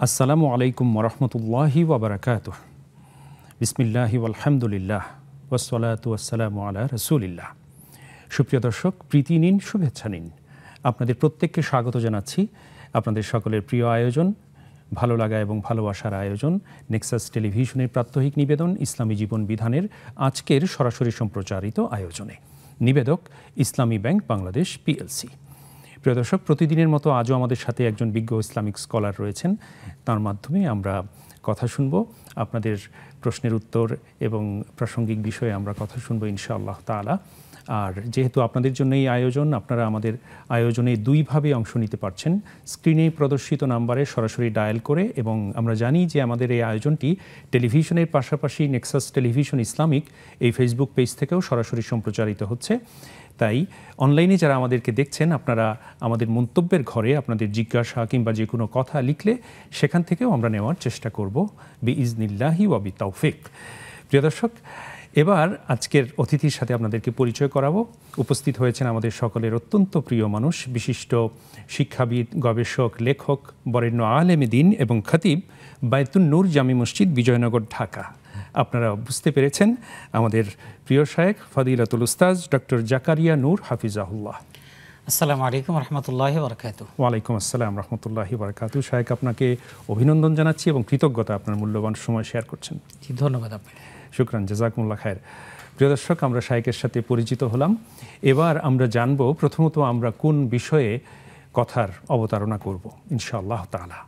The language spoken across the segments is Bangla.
আসসালামু আলাইকুম ওরহমতুল্লাহি ওয়াবারাকাতুহ। বিসমিল্লাহি আলহামদুলিল্লাহ ওয়াসসালাতু ওয়াসসালামু আলা রাসূলিল্লাহ। সুপ্রিয় দর্শক, প্রীতি নিন, শুভেচ্ছা নিন। আপনাদের প্রত্যেককে স্বাগত জানাচ্ছি আপনাদের সকলের প্রিয় আয়োজন, ভালো লাগা এবং ভালোবাসার আয়োজন নেক্সাস টেলিভিশনের প্রাত্যহিক নিবেদন ইসলামী জীবন বিধানের আজকের সরাসরি সম্প্রচারিত আয়োজনে। নিবেদক ইসলামী ব্যাংক বাংলাদেশ পিএলসি। প্রিয় দর্শক, প্রতিদিনের মতো আজও আমাদের সাথে একজন বিজ্ঞ ইসলামিক স্কলার রয়েছেন। তার মাধ্যমে আমরা কথা শুনব, আপনাদের প্রশ্নের উত্তর এবং প্রাসঙ্গিক বিষয়ে আমরা কথা শুনবো ইনশাআল্লাহ তাআলা। আর যেহেতু আপনাদের জন্য এই আয়োজন, আপনারা আমাদের আয়োজনে দুইভাবে অংশ নিতে পারছেন, স্ক্রিনে প্রদর্শিত নাম্বারে সরাসরি ডায়াল করে, এবং আমরা জানি যে আমাদের এই আয়োজনটি টেলিভিশনের পাশাপাশি নেক্সাস টেলিভিশন ইসলামিক এই ফেসবুক পেজ থেকেও সরাসরি সম্প্রচারিত হচ্ছে। তাই অনলাইনে যারা আমাদেরকে দেখছেন, আপনারা আমাদের মন্তব্যের ঘরে আপনাদের জিজ্ঞাসা কিংবা যে কোনো কথা লিখলে সেখান থেকেও আমরা নেওয়ার চেষ্টা করব বিইজনিল্লাহি ওয়া বিতাওফিক। প্রিয় দর্শক, এবার আজকের অতিথির সাথে আপনাদেরকে পরিচয় করাবো। উপস্থিত হয়েছেন আমাদের সকলের অত্যন্ত প্রিয় মানুষ, বিশিষ্ট শিক্ষাবিদ, গবেষক, লেখক, বরেণ্য আলেমে দ্বীন এবং খতিব, বায়তুন নূর জামি মসজিদ, বিজয়নগর, ঢাকা। আপনারা বুঝতে পেরেছেন, আমাদের প্রিয় শায়েখ ফদিলাতুল উস্তাজ ডক্টর জাকারিয়া নূর হাফিজাহুল্লাহ। আসসালামু আলাইকুম রহমতুল্লাহি বারাকাতুহু। ওয়ালাইকুম আসসালাম রহমতুল্লাহি বারাকাতুহু। শায়েখ, আপনাকে অভিনন্দন জানাচ্ছি এবং কৃতজ্ঞতা, আপনার মূল্যবান সময় শেয়ার করছেন। ধন্যবাদ আপনাকে। শুকরান, জাযাকুমুল্লাহ খায়ের। প্রিয় দর্শক, আমরা শায়েখের সাথে পরিচিত হলাম। এবার আমরা জানব প্রথমত আমরা কোন বিষয়ে কথার অবতারণা করব ইনশাআল্লাহ তাআলা।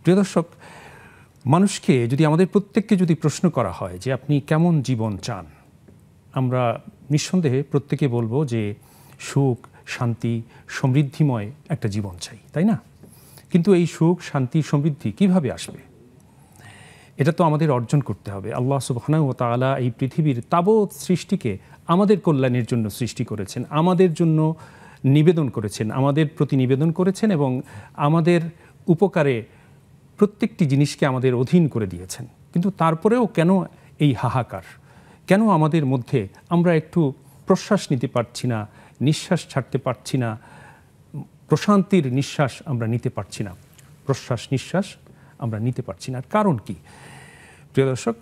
প্রিয় দর্শক, মানুষকে যদি, আমাদের প্রত্যেককে যদি প্রশ্ন করা হয় যে আপনি কেমন জীবন চান, আমরা নিঃসন্দেহে প্রত্যেকে বলবো যে সুখ, শান্তি, সমৃদ্ধিময় একটা জীবন চাই, তাই না? কিন্তু এই সুখ, শান্তি, সমৃদ্ধি কিভাবে আসবে? এটা তো আমাদের অর্জন করতে হবে। আল্লাহ সুবহানাহু ওয়া তাআলা এই পৃথিবীর তাবৎ সৃষ্টিকে আমাদের কল্যাণের জন্য সৃষ্টি করেছেন, আমাদের জন্য নিবেদন করেছেন, আমাদের প্রতি নিবেদন করেছেন এবং আমাদের উপকারে প্রত্যেকটি জিনিসকে আমাদের অধীন করে দিয়েছেন। কিন্তু তারপরেও কেন এই হাহাকার? কেন আমাদের মধ্যে আমরা একটু প্রশ্বাস নিতে পারছি না, নিঃশ্বাস ছাড়তে পারছি না, প্রশান্তির নিঃশ্বাস আমরা নিতে পারছি না, প্রশ্বাস নিঃশ্বাস আমরা নিতে পারছি না? কারণ কি? প্রিয় দর্শক,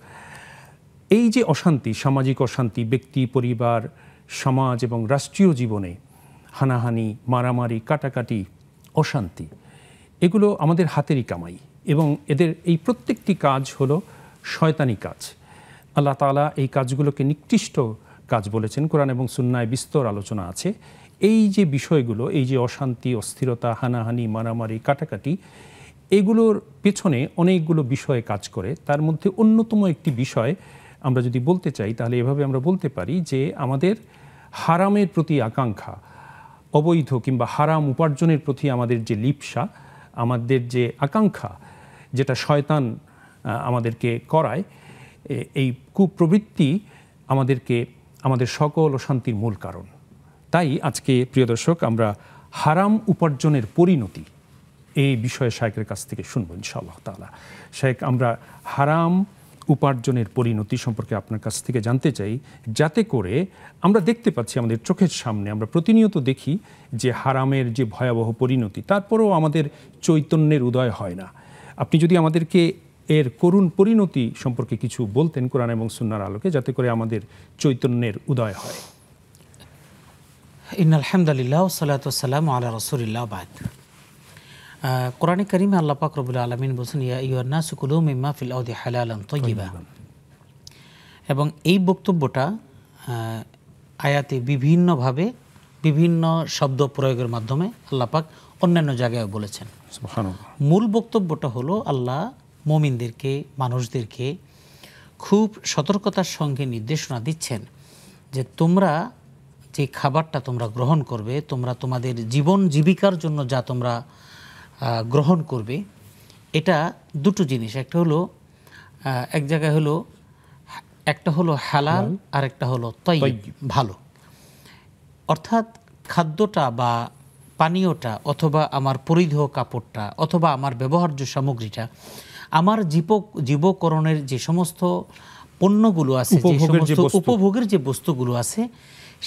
এই যে অশান্তি, সামাজিক অশান্তি, ব্যক্তি, পরিবার, সমাজ এবং রাষ্ট্রীয় জীবনে হানাহানি, মারামারি, কাটাকাটি, অশান্তি, এগুলো আমাদের হাতেরই কামাই এবং এদের এই প্রত্যেকটি কাজ হলো শয়তানি কাজ। আল্লাহ তাআলা এই কাজগুলোকে নিকৃষ্ট কাজ বলেছেন, কোরআন এবং সুন্নায় বিস্তর আলোচনা আছে। এই যে বিষয়গুলো, এই যে অশান্তি, অস্থিরতা, হানাহানি, মারামারি, কাটাকাটি, এগুলোর পেছনে অনেকগুলো বিষয়ে কাজ করে। তার মধ্যে অন্যতম একটি বিষয় আমরা যদি বলতে চাই, তাহলে এভাবে আমরা বলতে পারি যে আমাদের হারামের প্রতি আকাঙ্ক্ষা, অবৈধ কিংবা হারাম উপার্জনের প্রতি আমাদের যে লিপ্সা, আমাদের যে আকাঙ্ক্ষা, যেটা শয়তান আমাদেরকে করায়, এই কুপ্রবৃত্তি আমাদেরকে, আমাদের সকল অশান্তির মূল কারণ। তাই আজকে প্রিয় দর্শক, আমরা হারাম উপার্জনের পরিণতি এই বিষয়ে শায়েখের কাছ থেকে শুনবো ইনশাআল্লাহ তাআলা। শায়েখ, আমরা হারাম উপার্জনের পরিণতি সম্পর্কে আপনার কাছ থেকে জানতে চাই, যাতে করে আমরা দেখতে পাচ্ছি আমাদের চোখের সামনে, আমরা প্রতিনিয়ত দেখি যে হারামের যে ভয়াবহ পরিণতি, তারপরেও আমাদের চৈতন্যের উদয় হয় না। আপনি যদি আমাদেরকে এর করুণ পরিণতি সম্পর্কে কিছু বলতেন কোরআন এবং সুন্নাহর আলোকে, যাতে করে আমাদের চৈতন্যের উদয় হয়। ইন্নাল হামদুলিল্লাহ ওয়াসসালাতু ওয়াসসালামু আলা রাসূলিল্লাহ বাদ। কোরআনে কারিমে আল্লাহ পাক রব্বুল আলামিন বলেছেন, ইয়া আইয়ুহান নাসু কুলু মিম্মা ফিল আরদি হালালান তাইয়্যিবা। এবং এই বক্তব্যটা আয়াতে বিভিন্নভাবে বিভিন্ন শব্দ প্রয়োগের মাধ্যমে আল্লাহ পাক অন্যান্য জায়গায় বলেছেন। সুবহানাল্লাহ। মূল বক্তব্যটা হলো আল্লাহ মুমিনদেরকে, মানুষদেরকে খুব সতর্কতার সঙ্গে নির্দেশনা দিচ্ছেন যে তোমরা যে খাবারটা তোমরা গ্রহণ করবে, তোমরা তোমাদের জীবন জীবিকার জন্য যা তোমরা গ্রহণ করবে, এটা দুটো জিনিস। একটা হলো, এক জায়গায় হলো, একটা হলো হালাল আর একটা হলো তাইয়্যিব, ভালো। অর্থাৎ খাদ্যটা বা পানীয়টা, অথবা আমার পরিধেয় কাপড়টা, অথবা আমার ব্যবহার্য সামগ্রীটা, আমার জীবকরণের যে সমস্ত পণ্যগুলো আছে, যে সমস্ত উপভোগের যে বস্তুগুলো আছে,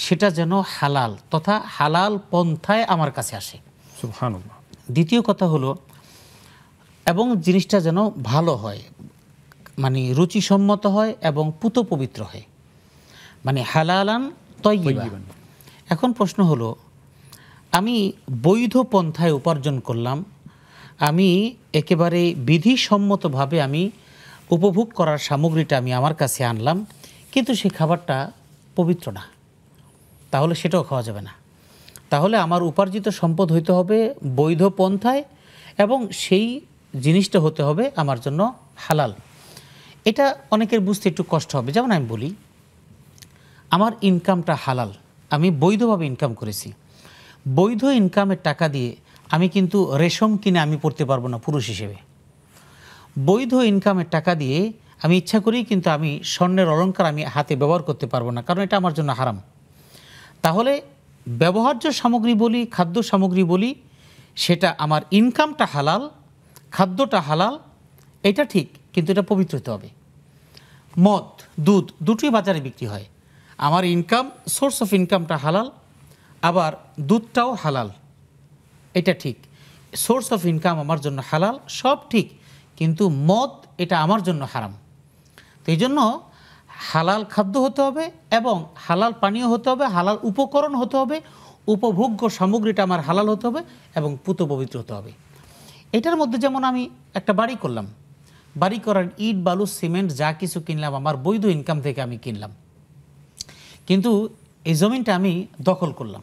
সেটা যেন হালাল তথা হালাল পন্থায় আমার কাছে আসে। সুবহানাল্লাহ। দ্বিতীয় কথা হলো, এবং জিনিসটা যেন ভালো হয়, রুচিসম্মত হয় এবং পুত পবিত্র হয়, হালালান তয়্যিবান। এখন প্রশ্ন হলো, আমি বৈধ পন্থায় উপার্জন করলাম, আমি একেবারে বিধিসম্মতভাবে আমি উপভোগ করার সামগ্রীটা আমি আমার কাছে আনলাম, কিন্তু সেই খাবারটা পবিত্র না, তাহলে সেটাও খাওয়া যাবে না। তাহলে আমার উপার্জিত সম্পদ হইতে হবে বৈধ পন্থায়, এবং সেই জিনিসটা হতে হবে আমার জন্য হালাল। এটা অনেকের বুঝতে একটু কষ্ট হবে। যেমন আমি বলি, আমার ইনকামটা হালাল, আমি বৈধভাবে ইনকাম করেছি। বৈধ ইনকামের টাকা দিয়ে আমি কিন্তু রেশম কিনে আমি পড়তে পারবো না পুরুষ হিসেবে। বৈধ ইনকামের টাকা দিয়ে আমি ইচ্ছা করেই কিন্তু আমি স্বর্ণের অলংকার আমি হাতে ব্যবহার করতে পারবো না, কারণ এটা আমার জন্য হারাম। তাহলে ব্যবহার্য সামগ্রী বলি, খাদ্য সামগ্রী বলি, সেটা আমার ইনকামটা হালাল, খাদ্যটা হালাল, এটা ঠিক, কিন্তু এটা পবিত্র হতে হবে। মদ, দুধ দুটোই বাজারে বিক্রি হয়, আমার ইনকাম, সোর্স অফ ইনকামটা হালাল, আবার দুধটাও হালাল, এটা ঠিক, সোর্স অফ ইনকাম আমার জন্য হালাল, সব ঠিক, কিন্তু মদ এটা আমার জন্য হারাম। তো এই জন্য হালাল খাদ্য হতে হবে এবং হালাল পানীয় হতে হবে, হালাল উপকরণ হতে হবে, উপভোগ্য সামগ্রীটা আমার হালাল হতে হবে এবং পুত পবিত্র হতে হবে। এটার মধ্যে যেমন আমি একটা বাড়ি করলাম, বাড়ি করার ইট, বালু, সিমেন্ট যা কিছু কিনলাম আমার বৈধ ইনকাম থেকে আমি কিনলাম, কিন্তু এই জমিনটা আমি দখল করলাম,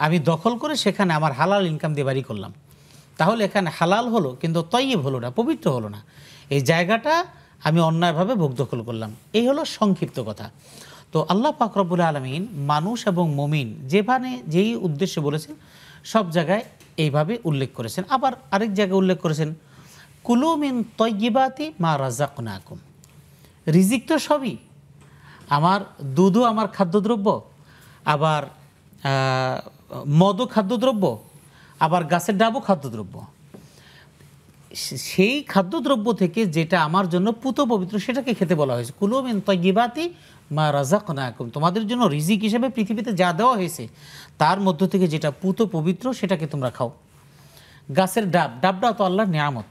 আমি দখল করে সেখানে আমার হালাল ইনকাম দিয়ে বাড়ি করলাম, তাহলে এখানে হালাল হলো কিন্তু তয়্যিব হলো না, পবিত্র হলো না। এই জায়গাটা আমি অন্যায়ভাবে ভোগ দখল করলাম। এই হলো সংক্ষিপ্ত কথা। তো আল্লাহ পাক রব্বুল আলামিন মানুষ এবং মুমিন যেই উদ্দেশ্যে বলেছেন, সব জায়গায় এইভাবে উল্লেখ করেছেন। আবার আরেক জায়গায় উল্লেখ করেছেন, কুলু মিন তয়্যিবাতি মা রাযাকনাকুম। রিজিক তো সবই, আমার দুধও আমার খাদ্যদ্রব্য, আবার মদও খাদ্যদ্রব্য, আবার গাছের ডাবও খাদ্যদ্রব্য। সেই খাদ্যদ্রব্য থেকে যেটা আমার জন্য পুত পবিত্র সেটাকে খেতে বলা হয়েছে। কুলু মিন তয়্যিবাতি মা রাযাকনাকুম, তোমাদের জন্য রিজিক হিসেবে পৃথিবীতে যা দেওয়া হয়েছে তার মধ্য থেকে যেটা পুত পবিত্র সেটাকে তোমরা খাও। গাছের ডাবটাও তো আল্লাহর নিয়ামত,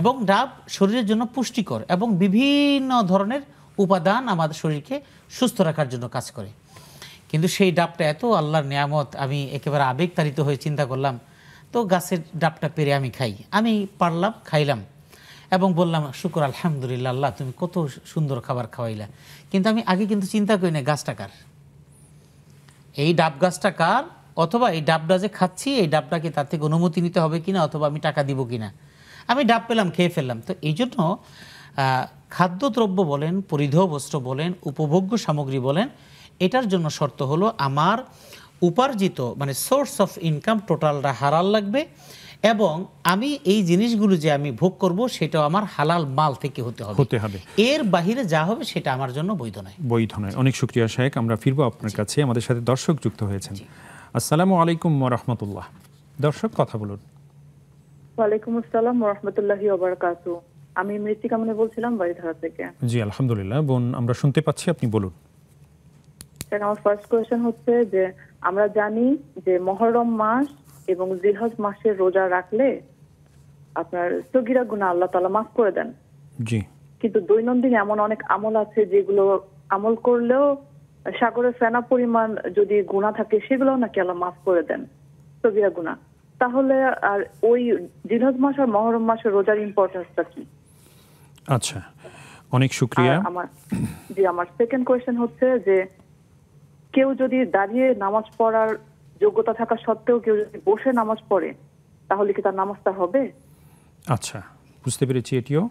এবং ডাব শরীরের জন্য পুষ্টিকর এবং বিভিন্ন ধরনের উপাদান আমাদের শরীরকে সুস্থ রাখার জন্য কাজ করে। কিন্তু সেই ডাবটা এত আল্লাহর নিয়ামত, আমি একেবারে আবেগতাড়িত হয়ে চিন্তা করলাম, তো গাছের ডাবটা পেরে আমি খাই। আমি পারলাম, খাইলাম এবং বললাম শুকর আলহামদুলিল্লাহ, আল্লাহ তুমি কত সুন্দর খাবার খাওয়াইলা। কিন্তু আমি আগে কিন্তু চিন্তা করি না গাছটা কার, এই ডাব গাছটা কার, অথবা এই ডাবটা যে খাচ্ছি এই ডাবটাকে তার থেকে অনুমতি নিতে হবে কিনা, অথবা আমি টাকা দিব কিনা। আমি ডাব পেলাম, খেয়ে ফেললাম। তো এই জন্য খাদ্যদ্রব্য বলেন, পরিধেয় বস্ত্র বলেন, উপভোগ্য সামগ্রী বলেন, এটার জন্য শর্ত হলো আমার উপার্জিত সোর্স অফ ইনকাম টোটালটা হালাল লাগবে, এবং আমি এই জিনিসগুলো যে আমি ভোগ করব সেটাও আমার হালাল মাল থেকে হতে হবে। এর বাহিরে যা হবে সেটা আমার জন্য বৈধ নয়। অনেক শুকরিয়া শায়েখ। আমরা ফিরবো আপনার কাছে। আমাদের সাথে দর্শক যুক্ত হয়েছেন। আসসালামু আলাইকুম ওয়া রাহমাতুল্লাহ। দর্শক কথা বলুন। ওয়ালাইকুম আসসালাম ওয়া রাহমাতুল্লাহি ওয়া বারাকাতুহু। আমি মৃত্তিকা মনে বলছিলাম বাড়িধারা থেকে। জি আলহামদুলিল্লাহ বোন, আমরা শুনতে পাচ্ছি, আপনি বলুন। আমার ফার্স্ট কোয়েশ্চেন হচ্ছে যে আমরা জানি যে মুহররম মাস এবং জিলহজ মাসের রোজা রাখলে আপনার সগীরা গুনাহ আল্লাহ তাআলা মাফ করে দেন। জি। কিন্তু দৈনন্দিন এমন অনেক আমল আছে যেগুলো আমল করলেও সাগরের ফেনা পরিমাণ যদি গুনাহ থাকে সেগুলোও নাকি আল্লাহ মাফ করে দেন, সগীরা গুনাহ। তাহলে আর ওই জিলহজ মাস আর মুহররম মাসের রোজার ইম্পর্টেন্সটা কি? আচ্ছা, অনেক শুকরিয়া। আমার সেকেন্ড কোয়েশ্চেন হচ্ছে যে কেউ যদি দাঁড়িয়ে নামাজ পড়ার যোগ্যতা থাকা সত্ত্বেও কেউ যদি বসে নামাজ পড়ে তাহলে কি তার নামাজটা হবে? আচ্ছা, বুঝতে পেরেছি এটিও।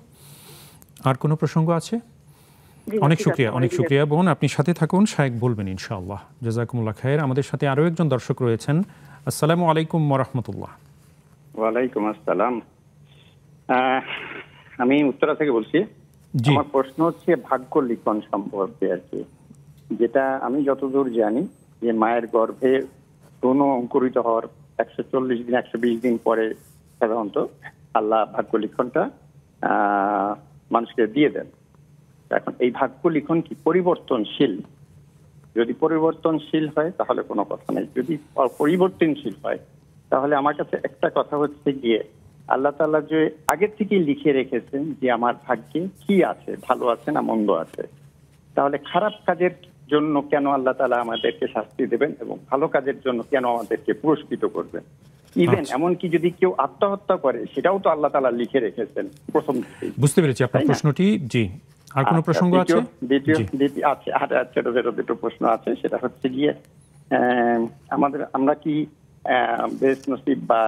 আর কোনো প্রসঙ্গ আছে? অনেক শুকরিয়া বোন, আপনি সাথে থাকুন, শায়েখ বলবেন ইনশাআল্লাহ। জাযাকুমুল্লাহ খায়ের। আমাদের সাথে আরও একজন দর্শক রয়েছেন। আসসালামু আলাইকুম ওয়া রাহমাতুল্লাহ। ওয়ালাইকুম আসসালাম। আমি উত্তরা থেকে বলছি। আমার প্রশ্ন হচ্ছে ভাগ্য লিখন সম্পর্কে আর কি। যেটা আমি যতদূর জানি যে মায়ের গর্ভে ভ্রূণ অঙ্কুরিত হওয়ার 140 দিন 120 দিন পরে সাধারণত আল্লাহ ভাগ্য লিখনটা মানুষকে দিয়ে দেন। এখন এই ভাগ্য লিখন কি পরিবর্তনশীল? যদি পরিবর্তনশীল হয় তাহলে কোনো কথা নেই, যদি পরিবর্তনশীল হয় তাহলে আমার কাছে একটা কথা হচ্ছে গিয়ে আল্লাহ তাআলা যে আগে থেকেই লিখে রেখেছেন যে আমার ভাগ্যে কি আছে, ভালো আছে না মন্দ আছে, তাহলে খারাপ কাজের জন্য কেন আল্লাহ তাআলা আমাদেরকে শাস্তি দেবেন এবং ভালো কাজের জন্য কেন আমাদেরকে পুরস্কৃত করবেন? ইভেন এমনকি যদি কেউ আত্মহত্যা করে সেটাও তো আল্লাহ তাআলা লিখে রেখেছেন প্রথম থেকেই। বুঝতে পেরেছি আপনার প্রশ্নটি। জি, আর কোনো প্রসঙ্গ আছে? আছে, আর দুটো প্রশ্ন আছে। সেটা হচ্ছে গিয়ে আমরা কি বেহেশত নসিব বা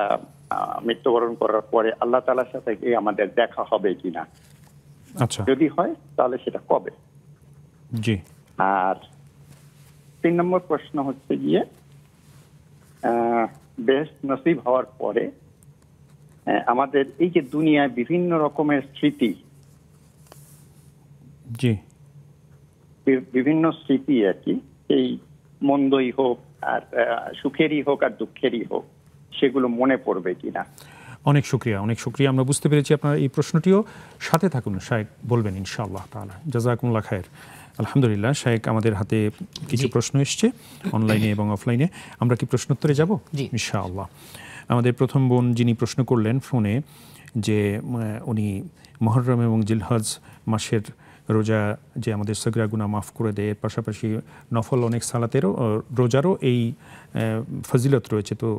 মৃত্যুবরণ করার পরে আল্লাহ তাআলার সাথে কি আমাদের দেখা হবে কিনা? আচ্ছা, যদি হয় তাহলে সেটা কবে? জি। আর 3 নম্বর প্রশ্ন হচ্ছে গিয়ে বেহেশত নসিব হওয়ার পরে আমাদের এই যে দুনিয়ায় বিভিন্ন রকমের স্মৃতি, জি, বিভিন্ন স্মৃতি আর কি, এই মন্দই হোক আর সুখেরই হোক আর দুঃখেরই হোক, সেগুলো মনে পড়বে কিনা? অনেক শুকরিয়া, অনেক শুকরিয়া। আমরা বুঝতে পেরেছি আপনার এই প্রশ্নটিও। সাথে থাকুন, শায়েক বলবেন ইনশাআল্লাহ তাআলা। জাযাকুমুল্লাহ খায়ের। আলহামদুলিল্লাহ, শায়েক আমাদের হাতে কিছু প্রশ্ন এসছে অনলাইনে এবং অফলাইনে। আমরা কি প্রশ্নোত্তরে যাব? ইনশাআল্লাহ। আমাদের প্রথম বোন যিনি প্রশ্ন করলেন ফোনে যে উনি মুহররম এবং জিলহজ মাসের রোজা যে আমাদের সগীরা গুনাহ মাফ করে দেয়, এর পাশাপাশি নফল অনেক সালাতেরও রোজারও এই ফজিলত রয়েছে, তো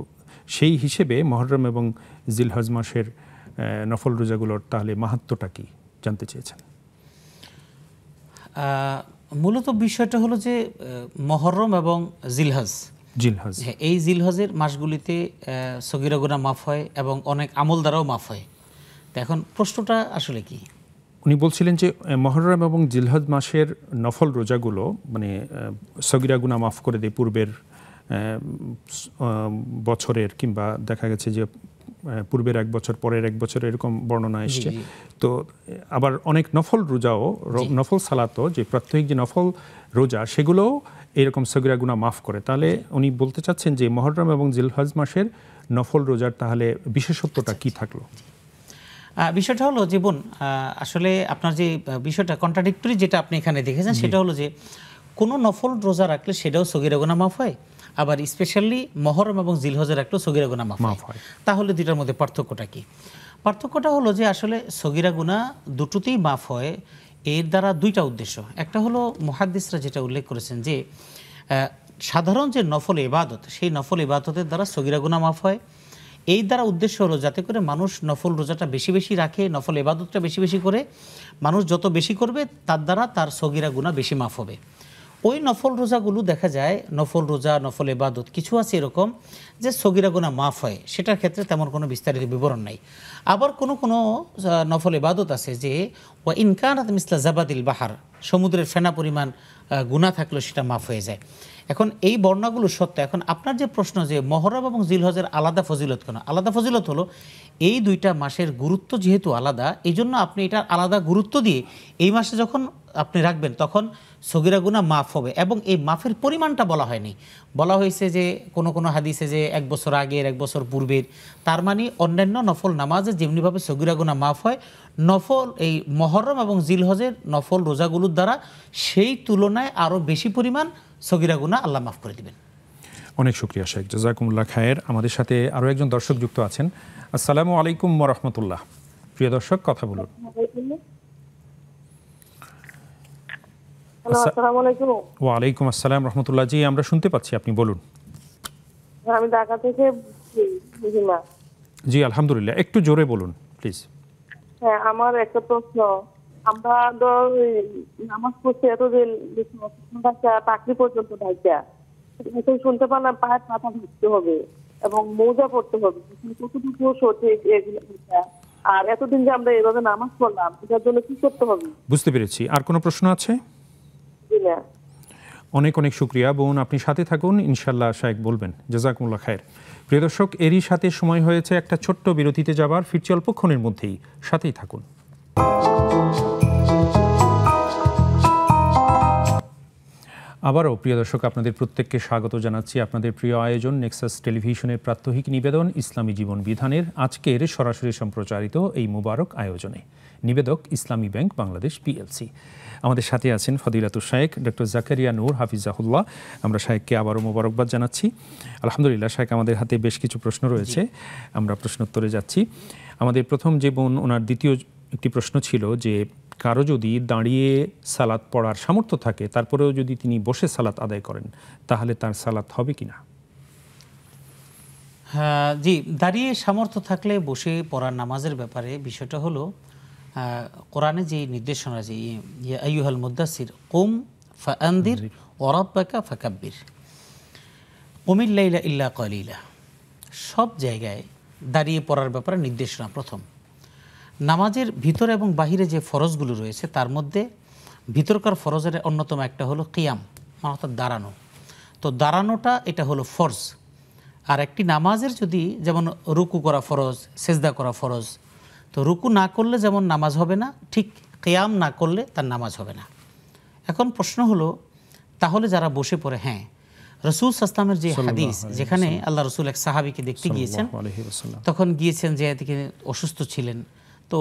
সেই হিসেবে মুহররম এবং জিলহজ মাসের নফল রোজাগুলোর তাহলে মাহাত্ম্যটা কি জানতে চেয়েছেন? মূলত বিষয়টা হলো যে মুহররম এবং জিলহজ, এই জিলহজের মাসগুলিতে সগীরা গুনাহ মাফ হয় এবং অনেক আমল দ্বারাও মাফ হয়। তো এখন প্রশ্নটা আসলে কি? উনি বলছিলেন যে মুহররম এবং জিলহজ মাসের নফল রোজাগুলো মানে সগীরা গুনাহ মাফ করে দেয় পূর্বের বছরের, কিংবা দেখা গেছে যে পূর্বের এক বছর পরের এক বছর, এরকম বর্ণনা এসছে। তো আবার অনেক নফল রোজাও, নফল সালাতও, যে প্রাত্যহিক যে নফল রোজা, সেগুলোও এরকম সগীরা গুনাহ মাফ করে। তাহলে উনি বলতে চাচ্ছেন যে মুহররম এবং জিলহজ মাসের নফল রোজার তাহলে বিশেষত্বটা কি থাকলো? বিষয়টা হলো যে বোন, আসলে আপনার যে বিষয়টা কন্ট্রাডিক্টরি যেটা আপনি এখানে দেখেছেন, সেটা হলো যে কোনো নফল রোজা রাখলে সেটাও সগীরা গুনাহ মাফ হয়, আবার স্পেশালি মুহররম এবং জিলহজের রাখলেও সগীরা গুনাহ মাফ হয়। তাহলে দুইটার মধ্যে পার্থক্যটা কি? পার্থক্যটা হলো যে আসলে সগীরা গুনাহ দুটোতেই মাফ হয়, এর দ্বারা দুইটা উদ্দেশ্য। একটা হলো মুহাদ্দিসরা যেটা উল্লেখ করেছেন যে সাধারণ যে নফল ইবাদত, সেই নফল ইবাদতের দ্বারা সগীরা গুনাহ মাফ হয়। এই দ্বারা উদ্দেশ্য হলো যাতে করে মানুষ নফল রোজাটা বেশি বেশি রাখে, নফল ইবাদতটা বেশি বেশি করে। মানুষ যত বেশি করবে তার দ্বারা তার সগীরা গুনাহ বেশি মাফ হবে। ওই নফল রোজাগুলো দেখা যায়, নফল রোজা, নফল ইবাদত কিছু আছে এরকম যে সগীরা গুনাহ মাফ হয়, সেটার ক্ষেত্রে তেমন কোনো বিস্তারিত বিবরণ নাই। আবার কোনো কোনো নফল ইবাদত আছে যে ওয়া ইন কানাত মিসলা জাবাদিল বাহার, সমুদ্রের ফেনা পরিমাণ গুনাহ থাকলেও সেটা মাফ হয়ে যায়। এখন এই বর্ণনাগুলো সত্য। এখন আপনার যে প্রশ্ন যে মুহররম এবং জিলহজের আলাদা ফজিলত কেন? আলাদা ফজিলত হলো এই দুইটা মাসের গুরুত্ব যেহেতু আলাদা, এই জন্য আপনি এটার আলাদা গুরুত্ব দিয়ে এই মাসে যখন আপনি রাখবেন তখন সগীরা গুনাহ মাফ হবে। এবং এই মাফের পরিমাণটা বলা হয়নি, বলা হয়েছে যে কোনো কোনো হাদিসে যে 1 বছর আগের, 1 বছর পূর্বের। তার মানে অন্যান্য নফল নামাজে যেমনিভাবে সগীরা গুনাহ মাফ হয়, নফল এই মুহররম এবং জিলহজের নফল রোজাগুলোর দ্বারা সেই তুলনায় আরও বেশি পরিমাণ সগীরা গুনাহ আল্লাহ মাফ করে দিবেন। অনেক শুকরিয়া শেখ, জাযাকুমুল্লাহ খায়ের। আমাদের সাথে আরও একজন দর্শক যুক্ত আছেন। আসসালামু আলাইকুম ওয়া রাহমাতুল্লাহ। প্রিয় দর্শক, কথা বলুন। আসসালামু আলাইকুম। ওয়া আলাইকুম আসসালাম রাহমাতুল্লাহ। জি, আমরা শুনতে পাচ্ছি, আপনি বলুন। আমি ঢাকা থেকে বুঝিনা। জি আলহামদুলিল্লাহ, একটু জোরে বলুন প্লিজ। হ্যাঁ, আমার একটা প্রশ্ন। আমরা তো নামাজ পড়তে এতদিন চাকরি পর্যন্ত ঢাকা শুনতে পারলাম পায়ের পাতা ঢুকতে হবে এবং মৌজা পড়তে হবে, কতটুকু সঠিক এগুলো? আর এতদিন যে আমরা এভাবে নামাজ পড়লাম, এটার জন্য কি করতে হবে? বুঝতে পেরেছি। আর কোনো প্রশ্ন আছে? অনেক অনেক শুকরিয়া বোন, আপনি সাথে থাকুন, ইনশাল্লাহ শায়েখ বলবেন। জাযাকুমুল্লাহ খায়ের। প্রিয় দর্শক, এরই সাথে সময় হয়েছে একটা ছোট্ট বিরতিতে যাবার। ফিরছি অল্পক্ষণের মধ্যেই, সাথেই থাকুন। আবারও প্রিয় দর্শক, আপনাদের প্রত্যেককে স্বাগত জানাচ্ছি আপনাদের প্রিয় আয়োজন নেক্সাস টেলিভিশনের প্রাত্যহিক নিবেদন ইসলামী জীবন বিধানের আজকের সরাসরি সম্প্রচারিত এই মুবারক আয়োজনে। নিবেদক ইসলামী ব্যাংক বাংলাদেশ পিএলসি। আমাদের সাথে আছেন ফদিলাতুল শায়েখ ডক্টর জাকারিয়া নূর হাফিজাহুল্লাহ। আমরা শায়েখকে আবারও মোবারকবাদ জানাচ্ছি। আলহামদুলিল্লাহ শায়েখ, আমাদের হাতে বেশ কিছু প্রশ্ন রয়েছে, আমরা প্রশ্নোত্তরে যাচ্ছি। আমাদের প্রথম যে বোন, ওনার দ্বিতীয় একটি প্রশ্ন ছিল যে কারো যদি দাঁড়িয়ে সালাত পড়ার সামর্থ্য থাকে তারপরেও যদি তিনি বসে সালাত আদায় করেন তাহলে তার সালাত হবে কিনা? হ্যাঁ জি, দাঁড়িয়ে সামর্থ্য থাকলে বসে পড়ার নামাজের ব্যাপারে বিষয়টা হলো কোরআনে যে নির্দেশনা, যে ইয়া আইয়ুহাল মুদ্দাসির কুম ফাআনদির ওয়া রাব্বাকা ফাকাব্বির কুমিল লাইলা ইল্লা কালিলা, সব জায়গায় দাঁড়িয়ে পড়ার ব্যাপারে নির্দেশনা প্রথম। নামাজের ভিতরে এবং বাহিরে যে ফরজগুলো রয়েছে তার মধ্যে ভিতরকার ফরজের অন্যতম একটা হলো কিয়াম, অর্থাৎ দাঁড়ানো। তো দাঁড়ানোটা এটা হলো ফরজ। আর একটি নামাজের যদি যেমন রুকু করা ফরজ, সেজদা করা ফরজ, তো রুকু না করলে যেমন নামাজ হবে না, ঠিক কিয়াম না করলে তার নামাজ হবে না। এখন প্রশ্ন হলো তাহলে যারা বসে পড়ে, হ্যাঁ রসুল সাল্লামের যে হাদিস যেখানে আল্লাহ রসুল এক সাহাবীকে দেখতে গিয়েছেন, তখন গিয়েছেন যে এদিকে অসুস্থ ছিলেন, তো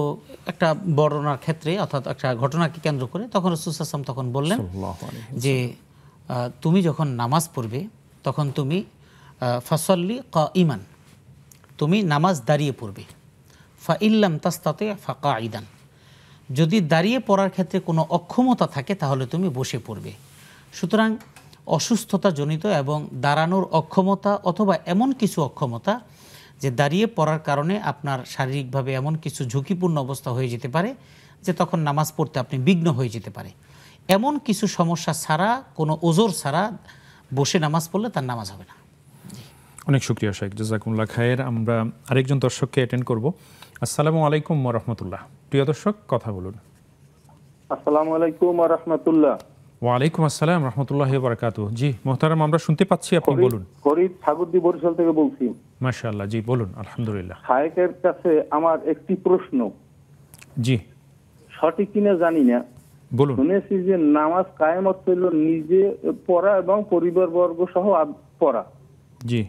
একটা বর্ণনার ক্ষেত্রে অর্থাৎ একটা ঘটনাকে কেন্দ্র করে তখন রসুল সাল্লাম তখন বললেন যে তুমি যখন নামাজ পড়বে তখন তুমি ফাসল্লি কাইমান, তুমি নামাজ দাঁড়িয়ে পড়বে, ফাইল্লাম তাস্তাতে ফাকাইদান, যদি দাঁড়িয়ে পড়ার ক্ষেত্রে কোনো অক্ষমতা থাকে তাহলে তুমি বসে পড়বে। সুতরাং অসুস্থতা জনিত এবং দাঁড়ানোর অক্ষমতা অথবা এমন কিছু অক্ষমতা যে দাঁড়িয়ে পড়ার কারণে আপনার শারীরিকভাবে এমন কিছু ঝুঁকিপূর্ণ অবস্থা হয়ে যেতে পারে যে তখন নামাজ পড়তে আপনি বিঘ্ন হয়ে যেতে পারে, এমন কিছু সমস্যা ছাড়া, কোনো ওজোর ছাড়া বসে নামাজ পড়লে তার নামাজ হবে না। অনেক শুকরিয়া শেখ, জাযাকুমুল্লাহ খায়ের। আমরা আরেকজন দর্শককে অ্যাটেন্ড করব। আসসালামু আলাইকুম ওয়া রাহমাতুল্লাহ। প্রিয় দর্শক কথা বলুন। আসসালামু আলাইকুম ওয়া রাহমাতুল্লাহ। ওয়া আলাইকুম আসসালাম ওয়া রাহমাতুল্লাহি ওয়া বারাকাতুহু। জি মুহতারাম, আমরা শুনতে পাচ্ছি, আপনি বলুন। ফরিদ ঠাকুরদি বরিশাল থেকে বলছি। মাশাআল্লাহ, জি বলুন। আলহামদুলিল্লাহ। শায়েখের কাছে আমার একটি প্রশ্ন, জি সঠিক কিনা জানি না, বলুন। শুনেছি যে নামাজ কায়েমত হইল নিজে পড়া এবং পরিবারবর্গ সহ পড়া। জি,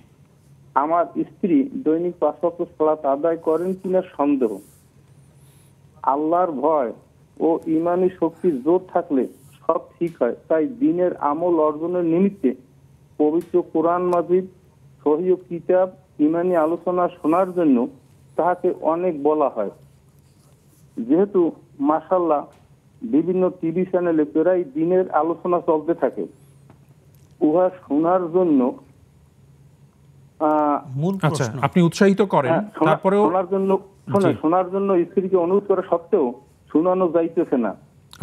আমার স্ত্রী দৈনিক 5 ওয়াক্ত সালাত আদায় করেন কিনা সন্দেহ। আল্লাহর ভয় ও ঈমানী শক্তি জোর থাকলে সব ঠিক হয়, তাই দিনের আমল অর্জনের নিমিত্তে পবিত্র কোরআন মাজিদ, সহিহ কিতাব, ঈমানী আলোচনা শোনার জন্য তাহাকে অনেক বলা হয়। যেহেতু মাশাআল্লাহ বিভিন্ন টিভি চ্যানেলে প্রায় দিনের আলোচনা চলতে থাকে, উহা শোনার জন্য আচ্ছা, আপনি উৎসাহিত করেন, তারপরেও শোনার জন্য স্ত্রীকে অনুরোধ করা সত্ত্বেও শোনানো যাইতেছে না।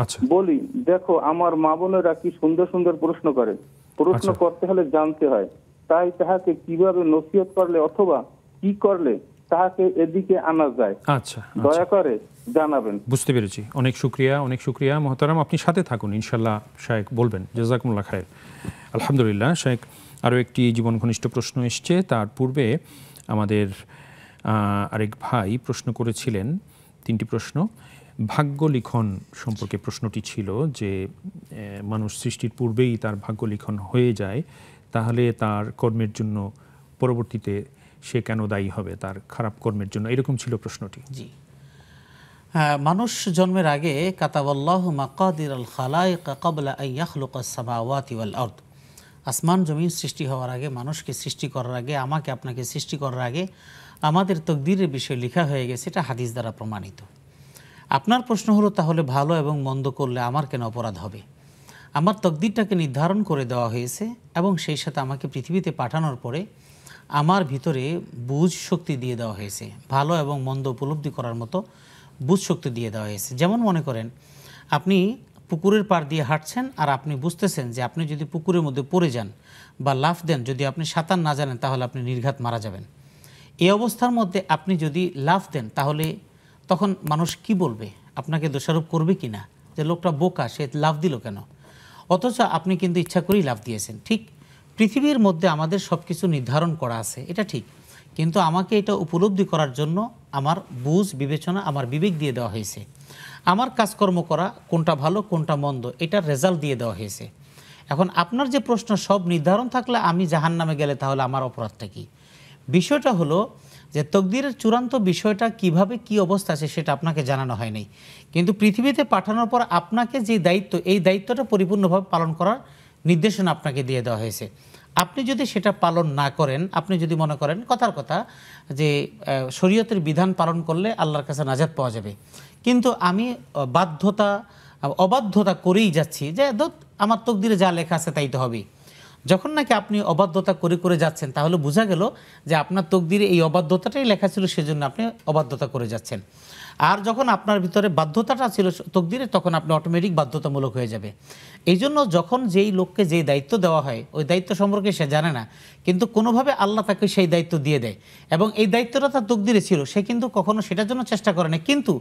আচ্ছা, বলি দেখো আমার মা বোনেরা কি সুন্দর সুন্দর প্রশ্ন করে, প্রশ্ন করতে হলে জানতে হয়, তাই তাহাকে কিভাবে নসিহত করলে অথবা কি করলে তাহাকে এদিকে আনা যায়, আচ্ছা দয়া করে জানাবেন। বুঝতে পেরেছি। অনেক শুকরিয়া, অনেক শুকরিয়া মোহতারাম, আপনি সাথে থাকুন, ইনশাআল্লাহ শায়েখ বলবেন। জাযাকুমুল্লাহ খায়ের। আলহামদুলিল্লাহ শায়েখ, আরও একটি জীবন ঘনিষ্ঠ প্রশ্ন এসছে। তার পূর্বে আমাদের আরেক ভাই প্রশ্ন করেছিলেন, 3টি প্রশ্ন। ভাগ্য লিখন সম্পর্কে প্রশ্নটি ছিল যে মানুষ সৃষ্টির পূর্বেই তার ভাগ্য লিখন হয়ে যায়, তাহলে তার কর্মের জন্য পরবর্তীতে সে কেন দায়ী হবে তার খারাপ কর্মের জন্য, এরকম ছিল প্রশ্নটি। জি, মানুষ জন্মের আগে কাতাবাল্লাহু মাকাদিরাল খালাইক ক্বাবলা আন ইয়াখলুকাস সামাওয়াতি ওয়াল আরদ, আসমান জমিন সৃষ্টি হওয়ার আগে, মানুষকে সৃষ্টি করার আগে, আমাকে আপনাকে সৃষ্টি করার আগে আমাদের তকদিরের বিষয় লেখা হয়ে গেছে, এটা হাদিস দ্বারা প্রমাণিত। আপনার প্রশ্ন হলো তাহলে ভালো এবং মন্দ করলে আমার কেন অপরাধ হবে? আমার তকদিরটাকে নির্ধারণ করে দেওয়া হয়েছে এবং সেই সাথে আমাকে পৃথিবীতে পাঠানোর পরে আমার ভিতরে বুঝ শক্তি দিয়ে দেওয়া হয়েছে, ভালো এবং মন্দ উপলব্ধি করার মতো বুঝ শক্তি দিয়ে দেওয়া হয়েছে। যেমন মনে করেন আপনি পুকুরের পাড় দিয়ে হাঁটছেন আর আপনি বুঝতেছেন যে আপনি যদি পুকুরের মধ্যে পড়ে যান বা লাফ দেন, যদি আপনি সাঁতার না জানেন তাহলে আপনি নির্ঘাত মারা যাবেন। এই অবস্থার মধ্যে আপনি যদি লাফ দেন তাহলে তখন মানুষ কি বলবে? আপনাকে দোষারোপ করবে কি না যে লোকটা বোকা, সে লাফ দিল কেন? অথচ আপনি কিন্তু ইচ্ছা করেই লাফ দিয়েছেন। ঠিক পৃথিবীর মধ্যে আমাদের সব কিছু নির্ধারণ করা আছে, এটা ঠিক, কিন্তু আমাকে এটা উপলব্ধি করার জন্য আমার বুঝ বিবেচনা, আমার বিবেক দিয়ে দেওয়া হয়েছে। আমার কাজকর্ম করা কোনটা ভালো কোনটা মন্দ এটার রেজাল্ট দিয়ে দেওয়া হয়েছে। এখন আপনার যে প্রশ্ন, সব নির্ধারণ থাকলে আমি জাহান্নামে গেলে তাহলে আমার অপরাধটা কি? বিষয়টা হলো যে তকদিরের চূড়ান্ত বিষয়টা কিভাবে কি অবস্থা আছে সেটা আপনাকে জানানো হয়নি, কিন্তু পৃথিবীতে পাঠানোর পর আপনাকে যে দায়িত্ব, এই দায়িত্বটা পরিপূর্ণভাবে পালন করার নির্দেশনা আপনাকে দিয়ে দেওয়া হয়েছে। আপনি যদি সেটা পালন না করেন, আপনি যদি মনে করেন কথার কথা যে শরীয়তের বিধান পালন করলে আল্লাহর কাছে নাজাত পাওয়া যাবে, কিন্তু আমি অবাধ্যতা করেই যাচ্ছি যে আমার তকদিরে যা লেখা আছে তাই তো হবে, যখন নাকি আপনি অবাধ্যতা করে করে যাচ্ছেন, তাহলে বোঝা গেল যে আপনার তকদিরে এই অবাধ্যতাটাই লেখা ছিল, সেজন্য আপনি অবাধ্যতা করে যাচ্ছেন। আর যখন আপনার ভিতরে বাধ্যতাটা ছিল তকদিরে, তখন আপনি অটোমেটিক বাধ্যতামূলক হয়ে যাবে। এই জন্য যখন যেই লোককে যেই দায়িত্ব দেওয়া হয়, ওই দায়িত্ব সম্পর্কে সে জানে না, কিন্তু কোনোভাবে আল্লাহ তাকে সেই দায়িত্ব দিয়ে দেয়, এবং এই দায়িত্বটা তার তকদিরে ছিল, সে কিন্তু কখনো সেটার জন্য চেষ্টা করে না, কিন্তু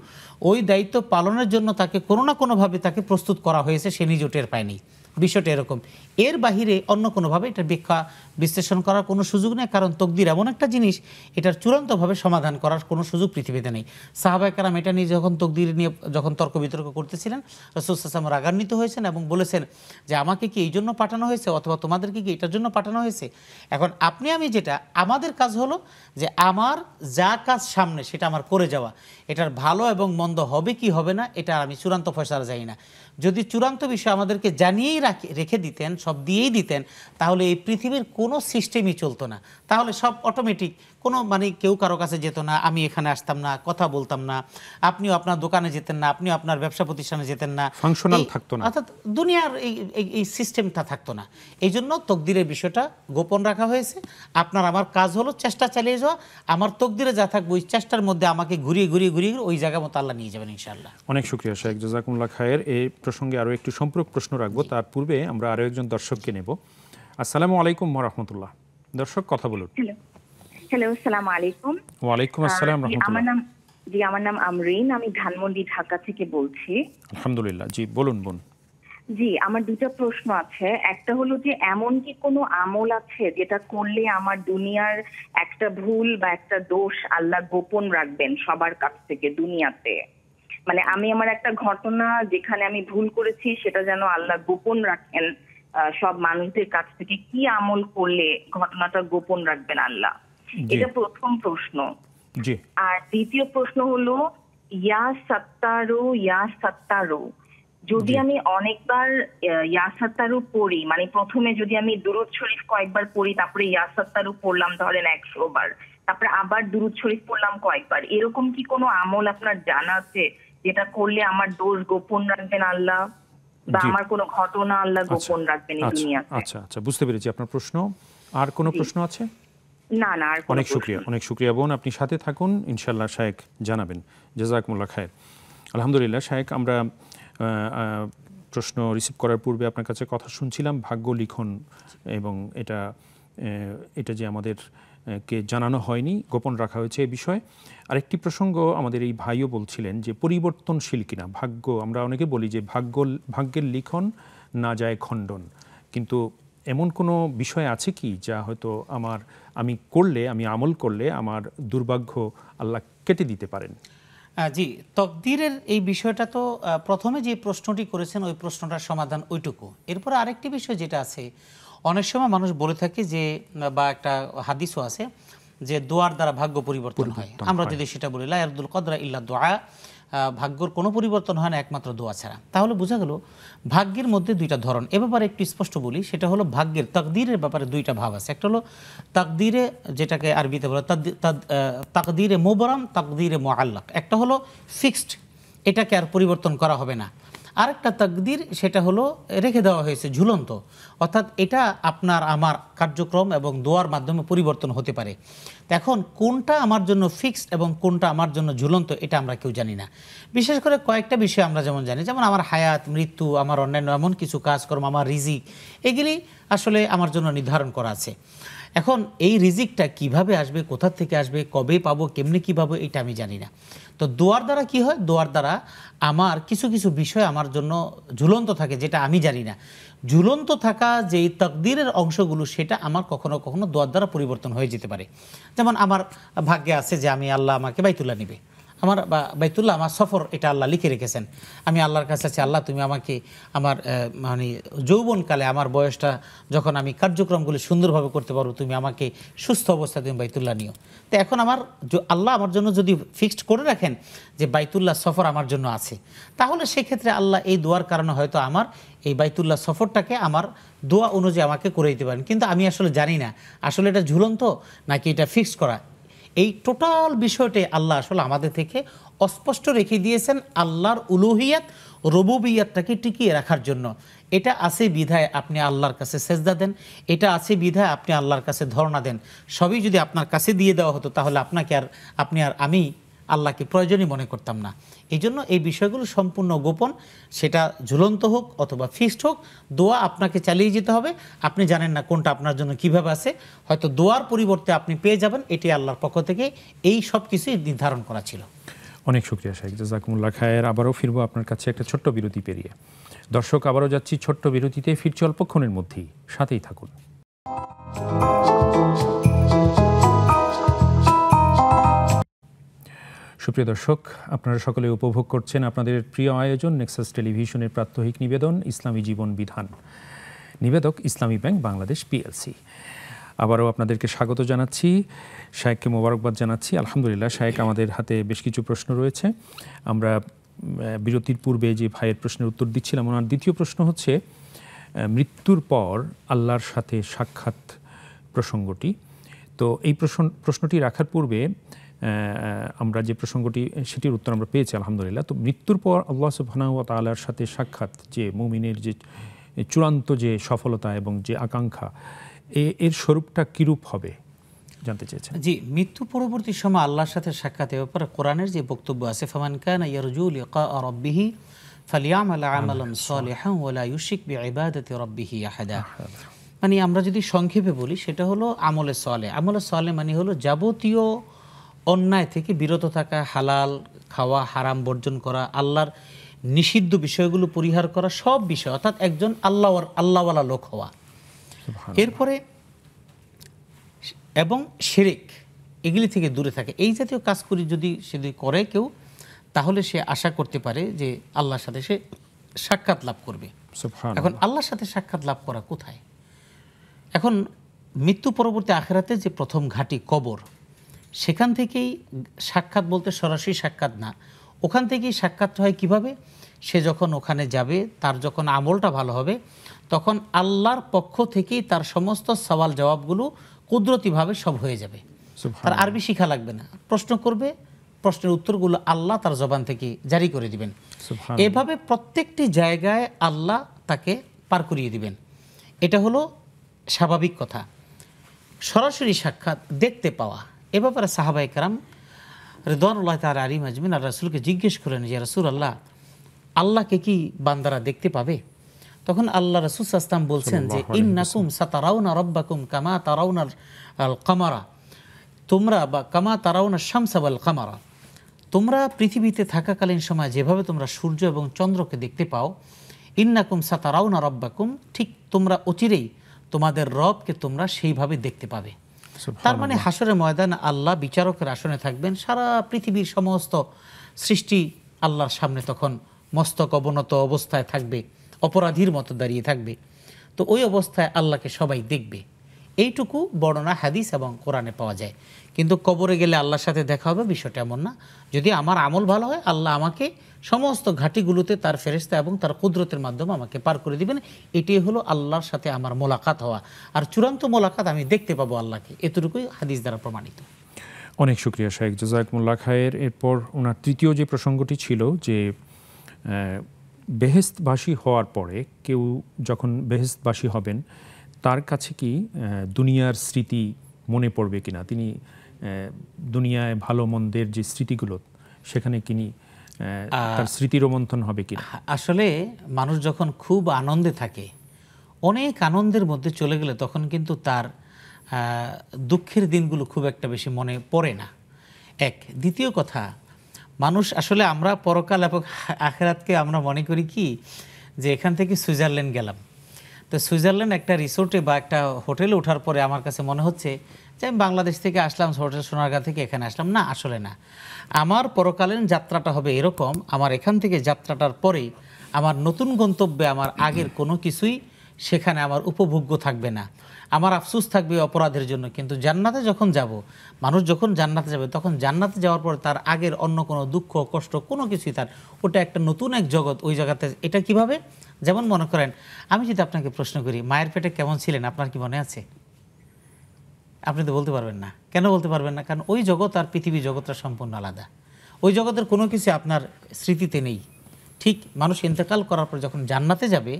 ওই দায়িত্ব পালনের জন্য তাকে কোনো না কোনোভাবে তাকে প্রস্তুত করা হয়েছে, সে নিজে টের পায়নি। বিষয়টা এরকম, এর বাহিরে অন্য কোনোভাবে এটা ব্যাখ্যা বিশ্লেষণ করার কোনো সুযোগ নেই, কারণ তকদির এমন একটা জিনিস, এটার চূড়ান্তভাবে সমাধান করার কোনো সুযোগ পৃথিবীতে নেই। সাহাবায়ে কেরাম এটা নিয়ে যখন তকদির নিয়ে যখন তর্ক বিতর্ক করতেছিলেন, রাসূল সাল্লাল্লাহু আলাইহি ওয়াসাল্লাম রাগান্বিত হয়েছেন এবং বলেছেন যে আমাকে কি এই জন্য পাঠানো হয়েছে, অথবা তোমাদেরকে কি এটার জন্য পাঠানো হয়েছে? এখন আপনি আমি যেটা, আমাদের কাজ হলো যে আমার যা কাজ সামনে সেটা আমার করে যাওয়া, এটার ভালো এবং মন্দ হবে কি হবে না এটা আমি চূড়ান্ত ফয়সালা জানি না। যদি চূড়ান্ত বিষয় আমাদেরকে জানিয়েই রেখে দিতেন, সব দিয়েই দিতেন, তাহলে এই পৃথিবীর কোনো সিস্টেমই চলতো না, তাহলে সব অটোমেটিক, কোনো মানে কেউ কারো কাছে যেত না, আমি এখানে আসতাম না, কথা বলতাম না, আপনিও আপনার দোকানে যেতেন না, আপনিও আপনার ব্যবসা প্রতিষ্ঠানে যেতেন না, ফাংশনাল থাকতো না, অর্থাৎ দুনিয়ার এই সিস্টেমটা থাকতো না। এই জন্য তকদিরের বিষয়টা গোপন রাখা হয়েছে। আপনার আমার কাজ হলো চেষ্টা চালিয়ে যাওয়া, আমার তকদিরে যা থাকবে ওই চেষ্টার মধ্যে আমাকে ঘুরিয়ে ঘুরিয়ে ঘুরিয়ে ওই জায়গা মতো আল্লাহ নিয়ে যাবেন ইনশাআল্লাহ। অনেক শুকরিয়া শেখ, জাযাকুমুল্লাহ খায়ের। এই প্রসঙ্গে আরও একটু সম্পূরক প্রশ্ন রাখবো, তার পূর্বে আমরা আরও একজন দর্শককে নেব। আসসালামু আলাইকুম ওয়া রাহমাতুল্লাহ। দর্শক কথা বলুন। হ্যালো, আসসালামু আলাইকুম। ওয়ালাইকুম আসসালাম রাহমাতুল্লাহ। আমার নাম আমরিন, আমি ধানমন্ডি ঢাকা থেকে বলছি। আলহামদুলিল্লাহ, জি বলুন বোন। জি, আমার দুটো প্রশ্ন আছে। একটা হলো যে এমন কি কোনো আমল আছে যেটা করলে আমার দুনিয়ার একটা ভুল বা একটা দোষ আল্লাহ গোপন রাখবেন সবার কাছ থেকে দুনিয়াতে? মানে আমি আমার একটা ঘটনা যেখানে আমি ভুল করেছি সেটা যেন আল্লাহ গোপন রাখেন সব মানুষদের কাছ থেকে, কি আমল করলে ঘটনাটা গোপন রাখবেন আল্লাহ? এটা প্রথম প্রশ্ন। জি। আর দ্বিতীয় প্রশ্ন হলো ইয়া সাত্তারু, যদি আমি অনেকবার ইয়া সাত্তারু পড়ি, মানে প্রথমে যদি আমি দুরূদ শরীফ কয়েকবার পড়ি, তারপরে ইয়া সাত্তারু পড়লাম ধরেন 100 বার, তারপরে আবার দুরূদ শরীফ পড়লাম কয়েকবার, এরকম কি কোনো আমল আপনার জানা আছে যেটা করলে আমার দোষ গোপন রাখবেন আল্লাহ, বা আমার কোনো ঘটনা আল্লাহ গোপন রাখবেন এই দুনিয়াতে? আচ্ছা আচ্ছা, বুঝতে পেরেছি আপনার প্রশ্ন। আর কোনো প্রশ্ন আছে? না না, আর অনেক শুকরিয়া, অনেক শুকরিয়া বোন, আপনি সাথে থাকুন, ইনশাআল্লাহ শায়েখ জানাবেন। জাযাকুমুল্লাহ খায়ের। আলহামদুলিল্লাহ শায়েখ, আমরা প্রশ্ন রিসিভ করার পূর্বে আপনার কাছে কথা শুনছিলাম ভাগ্য লিখন, এবং এটা যে আমাদের কে জানানো হয়নি, গোপন রাখা হয়েছে এ বিষয়ে। আরেকটি প্রসঙ্গ আমাদের এই ভাইও বলছিলেন যে পরিবর্তনশীল কিনা ভাগ্য। আমরা অনেকে বলি যে ভাগ্যের লিখন না যায় খণ্ডন, কিন্তু এমন কোনো বিষয় আছে কি যা হয়তো আমি আমল করলে আমার দুর্ভাগ্য আল্লাহ কেটে দিতে পারেন? জি, তকদিরের এই বিষয়টা তো প্রথমে যে প্রশ্নটি করেছেন ওই প্রশ্নটার সমাধান ওইটুকু। এরপরে আরেকটি বিষয় যেটা আছে, অনেক সময় মানুষ বলে থাকে যে, বা একটা হাদিসও আছে যে দোয়ার দ্বারা ভাগ্য পরিবর্তন হয়। আমরা যদি সেটা বলি লা ইয়ারদুল কদরা ইল্লা দুআ, ভাগ্যর কোনো পরিবর্তন হয় না একমাত্র দোয়া ছাড়া, তাহলে বোঝা গেল ভাগ্যের মধ্যে দুইটা ধরন। এ ব্যাপারে একটু স্পষ্ট বলি, সেটা হলো ভাগ্যের তাকদীরের ব্যাপারে দুইটা ভাব আছে। একটা হলো তাকদীরে, যেটাকে আরবিতে বলে তাকদীরে মুবরাম, তাকদীরে মুআল্লাক। একটা হলো ফিক্সড, এটাকে আর পরিবর্তন করা হবে না। আরেকটা তাকদীর, সেটা হলো রেখে দেওয়া হয়েছে ঝুলন্ত, অর্থাৎ এটা আপনার আমার কার্যক্রম এবং দোয়ার মাধ্যমে পরিবর্তন হতে পারে। এখন কোনটা আমার জন্য ফিক্সড এবং কোনটা আমার জন্য ঝুলন্ত এটা আমরা কেউ জানি না। বিশেষ করে কয়েকটা বিষয় আমরা যেমন জানি, যেমন আমার হায়াত, মৃত্যু, আমার অন্যান্য এমন কিছু কাজকর্ম, আমার রিজিক, এগুলি আসলে আমার জন্য নির্ধারণ করা আছে। এখন এই রিজিকটা কিভাবে আসবে, কোথা থেকে আসবে, কবে পাবো, কেমনি কী পাবো, এটা আমি জানি না। তো দোয়ার দ্বারা কি হয়, দোয়ার দ্বারা আমার কিছু কিছু বিষয় আমার জন্য ঝুলন্ত থাকে, যেটা আমি জানি না। ঝুলন্ত থাকা যেই তাকদীরের অংশগুলো, সেটা আমার কখনো কখনো দোয়ার দ্বারা পরিবর্তন হয়ে যেতে পারে। যেমন আমার ভাগ্যে আছে যে আল্লাহ আমাকে বাইতুল্লাহ নিবে, আমার বাইতুল্লাহ আমার সফর, এটা আল্লাহ লিখে রেখেছেন। আমি আল্লাহর কাছে আছি, আল্লাহ তুমি আমাকে আমার মানে যৌবনকালে আমার বয়সটা যখন আমি কার্যক্রমগুলি সুন্দরভাবে করতে পারবো, তুমি আমাকে সুস্থ অবস্থায় তুমি বাইতুল্লাহ নিও। তো এখন আমার আল্লাহ আমার জন্য যদি ফিক্সড করে রাখেন যে বাইতুল্লাহ সফর আমার জন্য আছে, তাহলে সেক্ষেত্রে আল্লাহ এই দোয়ার কারণে হয়তো আমার এই বাইতুল্লাহ সফরটাকে আমার দোয়া অনুযায়ী আমাকে করে দিতে পারেন। কিন্তু আমি আসলে জানি না আসলে এটা ঝুলন্ত নাকি এটা ফিক্সড করা। এই টোটাল বিষয়টাই আল্লাহ আসলে আমাদের থেকে অস্পষ্ট রেখে দিয়েছেন আল্লাহর উলুহিয়াত রুবুবিয়াতটাকে টিকিয়ে রাখার জন্য। এটা আছে বিধায় আপনি আল্লাহর কাছে সেজদা দেন, এটা আছে বিধায় আপনি আল্লাহর কাছে ধর্ণা দেন। সবই যদি আপনার কাছে দিয়ে দেওয়া হতো তাহলে আপনি আর আমি আল্লাহকে প্রয়োজনই মনে করতাম না। এই জন্য এই বিষয়গুলো সম্পূর্ণ গোপন, সেটা ঝুলন্ত হোক অথবা ফিক্সড হোক, দোয়া আপনাকে চালিয়ে যেতে হবে। আপনি জানেন না কোনটা আপনার জন্য কিভাবে আছে, হয়তো দোয়ার পরিবর্তে আপনি পেয়ে যাবেন। এটি আল্লাহর পক্ষ থেকে এই সব কিছুই নির্ধারণ করা ছিল। অনেক শুকরিয়া শাইখ, জাযাকুমুল্লাহ খায়ের। আবারও ফিরবো আপনার কাছে একটা ছোট্ট বিরতি পেরিয়ে। দর্শক, আবারও যাচ্ছি ছোট্ট বিরতিতে, ফিরছি অল্পক্ষণের মধ্যেই, সাথেই থাকুন। সুপ্রিয় দর্শক, আপনারা সকলে উপভোগ করছেন আপনাদের প্রিয় আয়োজন নেক্সাস টেলিভিশনের প্রাত্যহিক নিবেদন ইসলামী জীবন বিধান। নিবেদক ইসলামী ব্যাংক বাংলাদেশ পিএলসি। আবারও আপনাদেরকে স্বাগত জানাচ্ছি, শায়েখকে মোবারকবাদ জানাচ্ছি। আলহামদুলিল্লাহ, শায়েখ আমাদের হাতে বেশ কিছু প্রশ্ন রয়েছে। আমরা বিরতির পূর্বে যে ভাইয়ের প্রশ্নের উত্তর দিচ্ছিলাম, ওনার দ্বিতীয় প্রশ্ন হচ্ছে মৃত্যুর পর আল্লাহর সাথে সাক্ষাৎ প্রসঙ্গটি। তো এই প্রশ্নটি রাখার পূর্বে আমরা যে প্রসঙ্গটি সেটির উত্তর আমরা পেয়েছি আলহামদুলিল্লাহ। তো মৃত্যুর পর আল্লাহ সুবহানাহু ওয়া তাআলার সাথে সাক্ষাৎ যে মুমিনের যে চূড়ান্ত যে সফলতা এবং যে আকাঙ্ক্ষা, এর স্বরূপটা কিরূপ হবে জানতে চেয়েছেন। জি, মৃত্যু পরবর্তী সময় আল্লাহর সাথে সাক্ষাতের ব্যাপারে কোরআনের যে বক্তব্য আছে, ফামান কানা ইয়ারজু লিকা রাব্বিহি ফালিয়ামাল আমালান সালিহান ওয়া লা ইউশরিক বিইবাদাতি রাব্বিহি আহাদা। মানে আমরা যদি সংক্ষেপে বলি, সেটা হলো আমলে সালেহ। আমলে সালেহ মানে হলো যাবতীয় অন্যায় থেকে বিরত থাকা, হালাল খাওয়া, হারাম বর্জন করা, আল্লাহর নিষিদ্ধ বিষয়গুলো পরিহার করা, সব বিষয়, অর্থাৎ একজন আল্লাহওয়ালা লোক হওয়া। এরপরে এবং শিরক, এগুলি থেকে দূরে থাকে। এই জাতীয় কাজ করি যদি করে কেউ, তাহলে সে আশা করতে পারে যে আল্লাহর সাথে সে সাক্ষাৎ লাভ করবে। এখন আল্লাহর সাথে সাক্ষাৎ লাভ করা কোথায়? এখন মৃত্যু পরবর্তী আখিরাতে যে প্রথম ঘাঁটি কবর, সেখান থেকেই সাক্ষাৎ বলতে সরাসরি সাক্ষাৎ না, ওখান থেকেই সাক্ষাৎ হয় কিভাবে? সে যখন ওখানে যাবে, তার যখন আমলটা ভালো হবে, তখন আল্লাহর পক্ষ থেকেই তার সমস্ত সওয়াল জবাবগুলো কুদরতিভাবে সব হয়ে যাবে। তার আরবি শিখা লাগবে না, প্রশ্ন করবে, প্রশ্নের উত্তরগুলো আল্লাহ তার জবান থেকে জারি করে দিবেন। এভাবে প্রত্যেকটি জায়গায় আল্লাহ তাকে পার করিয়ে দিবেন। এটা হলো স্বাভাবিক কথা। সরাসরি সাক্ষাৎ, দেখতে পাওয়া, এ ব্যাপারে সাহাবায়ে কেরাম রিদওয়ানুল্লাহি তাআলা আলাইহিম আজমাইন আর রাসূলকে জিজ্ঞেস করেন যে রাসূলুল্লাহ, আল্লাহকে কি বান্দারা দেখতে পাবে? তখন আল্লাহ রাসূল সাল্লাল্লাহু আলাইহি ওয়াসাল্লাম বলছেন যে ইন্নাকুম সাতারাউনা রাব্বাকুম কামা তারাউনাল কামারা, তোমরা বা কামা তারাউনা শামসা ওয়াল কামারা, তোমরা পৃথিবীতে থাকাকালীন সময় যেভাবে তোমরা সূর্য এবং চন্দ্রকে দেখতে পাও, ইন্নাকুম সাতারাউনা রাব্বাকুম, ঠিক তোমরা অচিরেই তোমাদের রবকে তোমরা সেইভাবে দেখতে পাবে। তার মানে হাসরের ময়দানে আল্লাহ বিচারকের আসনে থাকবেন, সারা পৃথিবীর সমস্ত সৃষ্টি আল্লাহর সামনে তখন মস্তক অবনত অবস্থায় থাকবে, অপরাধীর মতো দাঁড়িয়ে থাকবে। তো ওই অবস্থায় আল্লাহকে সবাই দেখবে। এইটুকু বর্ণনা হাদিস এবং কোরআনে পাওয়া যায়। কিন্তু কবরে গেলে আল্লাহর সাথে দেখা হবে, বিষয়টা এমন না। যদি আমার আমল ভালো হয়, আল্লাহ আমাকে সমস্ত ঘাটিগুলোতে তার ফেরেশতা এবং তার কুদরতের মাধ্যমে আমাকে পার করে দিবেন। এটাই হলো আল্লাহর সাথে আমার মোলাকাত হওয়া। আর চূড়ান্ত মোলাকাত, আমি দেখতে পাবো আল্লাহকে, এতটুকুই হাদিস দ্বারা প্রমাণিত। অনেক শুকরিয়া শাইখ, জাযাকুমুল্লাহ খায়ের। এরপর ওনার তৃতীয় যে প্রসঙ্গটি ছিল যে বেহেশতবাসী হওয়ার পরে কেউ যখন বেহেশতবাসী হবেন, তার কাছে কি দুনিয়ার স্মৃতি মনে পড়বে কিনা? তিনি দুনিয়ায় ভালো মন্দের যে স্মৃতিগুলো, সেখানে তিনি তার স্মৃতির রোমন্থন হবে কিনা? আসলে মানুষ যখন খুব আনন্দে থাকে, অনেক আনন্দের মধ্যে চলে গেলে, তখন কিন্তু তার দুঃখের দিনগুলো খুব একটা বেশি মনে পড়ে না। এক। দ্বিতীয় কথা, মানুষ আসলে আমরা পরকাল এবং আখিরাতকে আমরা মনে করি কি যে এখান থেকে সুইজারল্যান্ড গেলাম। তো সুইজারল্যান্ড একটা রিসোর্টে বা একটা হোটেলে ওঠার পরে আমার কাছে মনে হচ্ছে যে আমি বাংলাদেশ থেকে আসলাম, হোটেল সোনারগাঁ থেকে এখানে আসলাম। না, আসলে না। আমার পরকালীন যাত্রাটা হবে এরকম, আমার এখান থেকে যাত্রাটার পরে আমার নতুন গন্তব্যে আমার আগের কোনো কিছুই সেখানে আমার উপভোগ্য থাকবে না। আমার আফসোস থাকবে অপরাধের জন্য। কিন্তু জান্নাতে যখন যাব, মানুষ যখন জান্নাতে যাবে, তখন জান্নাতে যাওয়ার পর তার আগের অন্য কোনো দুঃখ কষ্ট কোনো কিছুই তার, ওটা একটা নতুন এক জগৎ ওই জায়গাতে। এটা কিভাবে? যেমন মনে করেন, আমি যদি আপনাকে প্রশ্ন করি মায়ের পেটে কেমন ছিলেন, আপনার কি মনে আছে? আপনি তো বলতে পারবেন না। কেন বলতে পারবেন না? কারণ ওই জগৎ আর পৃথিবী জগৎটা সম্পূর্ণ আলাদা। ওই জগতের কোনো কিছু আপনার স্মৃতিতে নেই। ঠিক মানুষ ইন্তেকাল করার পর যখন জান্নাতে যাবে,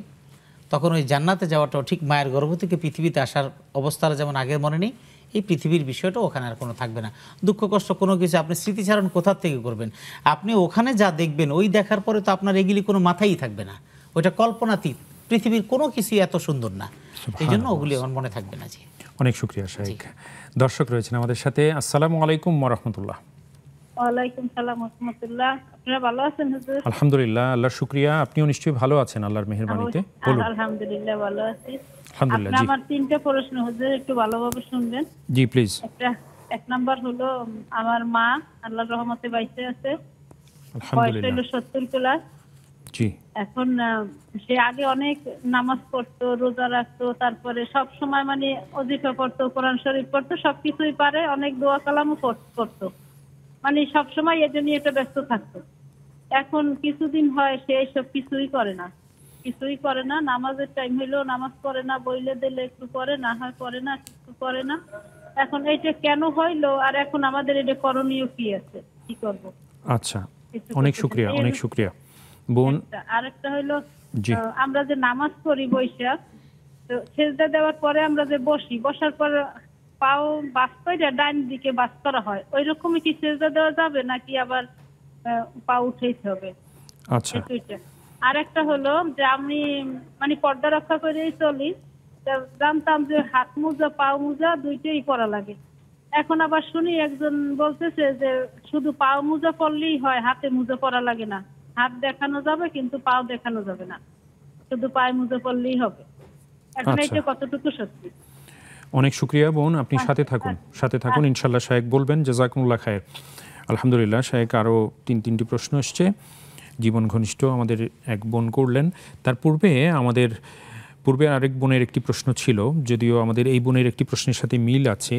তখন ওই জান্নাতে যাওয়াটাও ঠিক মায়ের গর্ভ থেকে পৃথিবীতে আসার অবস্থাটা যেমন আগের মনে নেই, এই পৃথিবীর বিষয়টাও ওখানে আর কোনো থাকবে না। দুঃখ কষ্ট কোনো কিছু আপনি স্মৃতিচারণ কোথার থেকে করবেন? আপনি ওখানে যা দেখবেন, ওই দেখার পরে তো আপনার এগুলি কোনো মাথাই থাকবে না। ওইটা কল্পনাতীত। পৃথিবীর কোনো কিছুই এত সুন্দর না, এই জন্য ওগুলি আমার মনে থাকবে না। জি, অনেক শুকরিয়া শাইখ। দর্শক রয়েছেন আমাদের সাথে। আসসালামু আলাইকুম ওয়া রাহমাতুল্লাহ। ওয়ালাইকুম সালাম ওয়া রাহমাতুল্লাহ। আপনারা ভালো আছেন হুজুর? আলহামদুলিল্লাহ, আল্লাহর শুকরিয়া। আপনিও নিশ্চয়ই ভালো আছেন আল্লাহর মেহেরবানিতে। বলুন। আলহামদুলিল্লাহ ভালো আছি। আলহামদুলিল্লাহ। জি, আমার তিনটা প্রশ্ন হুজুর, একটু ভালোভাবে শুনবেন। জি প্লিজ। এক নাম্বার হলো, আমার মা আল্লাহর রহমতে বাইসে আছে, বয়স আলহামদুলিল্লাহ। হলো 70 প্লাস। জি, এখন সে আগে অনেক নামাজ পড়তো, রোজা রাখতো, তারপরে সব সময় মানে ওজিফা পড়তো, কোরআন শরীফ পড়তো, সবকিছুই পারে, অনেক দোয়া কালামও করতো, মানে সবসময় এটা নিয়ে একটা ব্যস্ত থাকতো। এখন কিছুদিন হয় সে সব কিছুই করে না, নামাজের টাইম হইলো নামাজ পড়ে না, বইলে দিলে একটু করে না, হয় করে না, কিছু করে না। এখন এটা কেন হইলো, আর এখন আমাদের এটা করণীয় কি আছে, কি করব? আচ্ছা, অনেক শুকরিয়া, অনেক শুকরিয়া বোন। আরেকটা হইলো, জি, আমরা যে নামাজ পড়ি বৈশাখ, তো সেজদা দেওয়ার পরে আমরা যে বসার পর পাও বাস করে ডান দিকে বাস করা হয়, ওই রকমই কি সেজদা দেওয়া যাবে নাকি আবার পা উঠাইতে হবে? আচ্ছা। আর একটা হলো যে আমি মানে পর্দা রক্ষা করেই চলি, জানতাম যে হাত মোজা পা মোজা দুইটাই পরা লাগে। এখন আবার শুনি একজন বলতেছে যে শুধু পা মোজা পরলেই হয়, হাতে মোজা পরা লাগে না, হাত দেখানো যাবে কিন্তু পাও দেখানো যাবে না, শুধু পায়ে মোজা পরলেই হবে। এখন এইটা কতটুকু সত্যি? অনেক শুকরিয়া বোন, আপনি সাথে থাকুন ইনশাআল্লাহ শায়েখ বলবেন। জাযাকুমুল্লাহ খায়ের। আলহামদুলিল্লাহ, শায়েখ আরও তিনটি প্রশ্ন এসছে। জীবন ঘনিষ্ঠ আমাদের এক বোন করলেন। তার পূর্বে আরেক বোনের একটি প্রশ্ন ছিল, যদিও আমাদের এই বোনের একটি প্রশ্নের সাথে মিল আছে।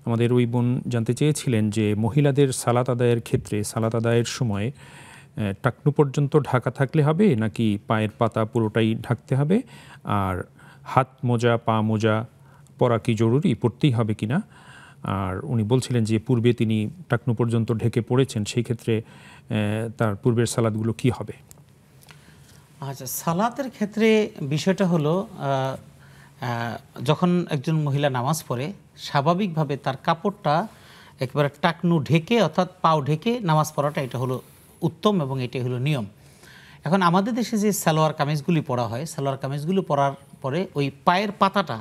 আমাদের ওই বোন জানতে চেয়েছিলেন যে মহিলাদের সালাত আদায়ের ক্ষেত্রে সালাত আদায়ের সময় টাকনু পর্যন্ত ঢাকা থাকলে হবে নাকি পায়ের পাতা পুরোটাই ঢাকতে হবে, আর হাত মোজা পা মোজা পরা কি জরুরি, পড়তেই হবে কিনা। আর উনি বলছিলেন যে পূর্বে তিনি টাকনু পর্যন্ত ঢেকে পড়েছেন, সেই ক্ষেত্রে তার পূর্বের সালাদগুলো কি হবে? আচ্ছা, সালাতের ক্ষেত্রে বিষয়টা হলো, যখন একজন মহিলা নামাজ পড়ে স্বাভাবিকভাবে তার কাপড়টা একেবারে টাকনু ঢেকে অর্থাৎ পাও ঢেকে নামাজ পড়াটা এটা হলো উত্তম এবং এটাই হলো নিয়ম। এখন আমাদের দেশে যে সালোয়ার কামিজগুলি পরা হয়, সালোয়ার কামিজগুলি পরার পরে ওই পায়ের পাতাটা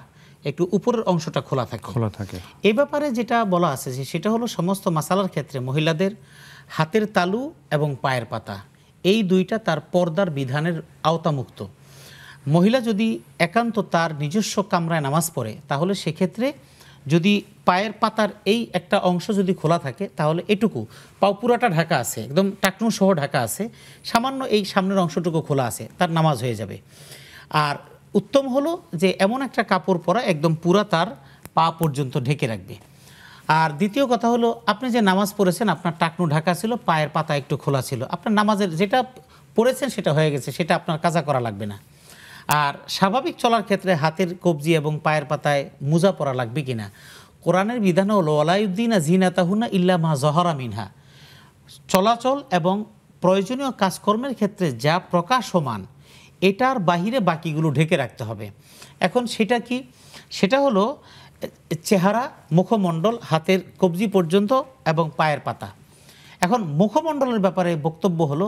একটু উপরের অংশটা খোলা থাকে। এই ব্যাপারে যেটা বলা আছে যে সেটা হলো সমস্ত মাসালার ক্ষেত্রে মহিলাদের হাতের তালু এবং পায়ের পাতা এই দুইটা তার পর্দার বিধানের আওতামুক্ত। মহিলা যদি একান্ত তার নিজস্ব কামরায় নামাজ পড়ে, তাহলে সেক্ষেত্রে যদি পায়ের পাতার এই একটা অংশ যদি খোলা থাকে, তাহলে এটুকু পাও পুরাটা ঢাকা আছে, একদম টাকনু সহ ঢাকা আছে, সামান্য এই সামনের অংশটুকু খোলা আছে, তার নামাজ হয়ে যাবে। আর উত্তম হলো যে এমন একটা কাপড় পরা একদম পুরা তার পা পর্যন্ত ঢেকে রাখবে। আর দ্বিতীয় কথা হলো, আপনি যে নামাজ পড়েছেন আপনার টাকনু ঢাকা ছিল, পায়ের পাতা একটু খোলা ছিল, আপনার নামাজের যেটা পড়েছেন সেটা হয়ে গেছে, সেটা আপনার কাজা করা লাগবে না। আর স্বাভাবিক চলার ক্ষেত্রে হাতের কবজি এবং পায়ের পাতায় মোজা পরা লাগবে কিনা, কোরআনের বিধান হলো ওয়ালাইউদ্দিনা জিনাতাহুন্না ইল্লা মা যহরা মিনহা, চলাচল এবং প্রয়োজনীয় কাজকর্মের ক্ষেত্রে যা প্রকাশমান এটার বাহিরে বাকিগুলো ঢেকে রাখতে হবে। এখন সেটা কি? সেটা হলো চেহারা, মুখমণ্ডল, হাতের কবজি পর্যন্ত এবং পায়ের পাতা। এখন মুখমণ্ডলের ব্যাপারে বক্তব্য হলো,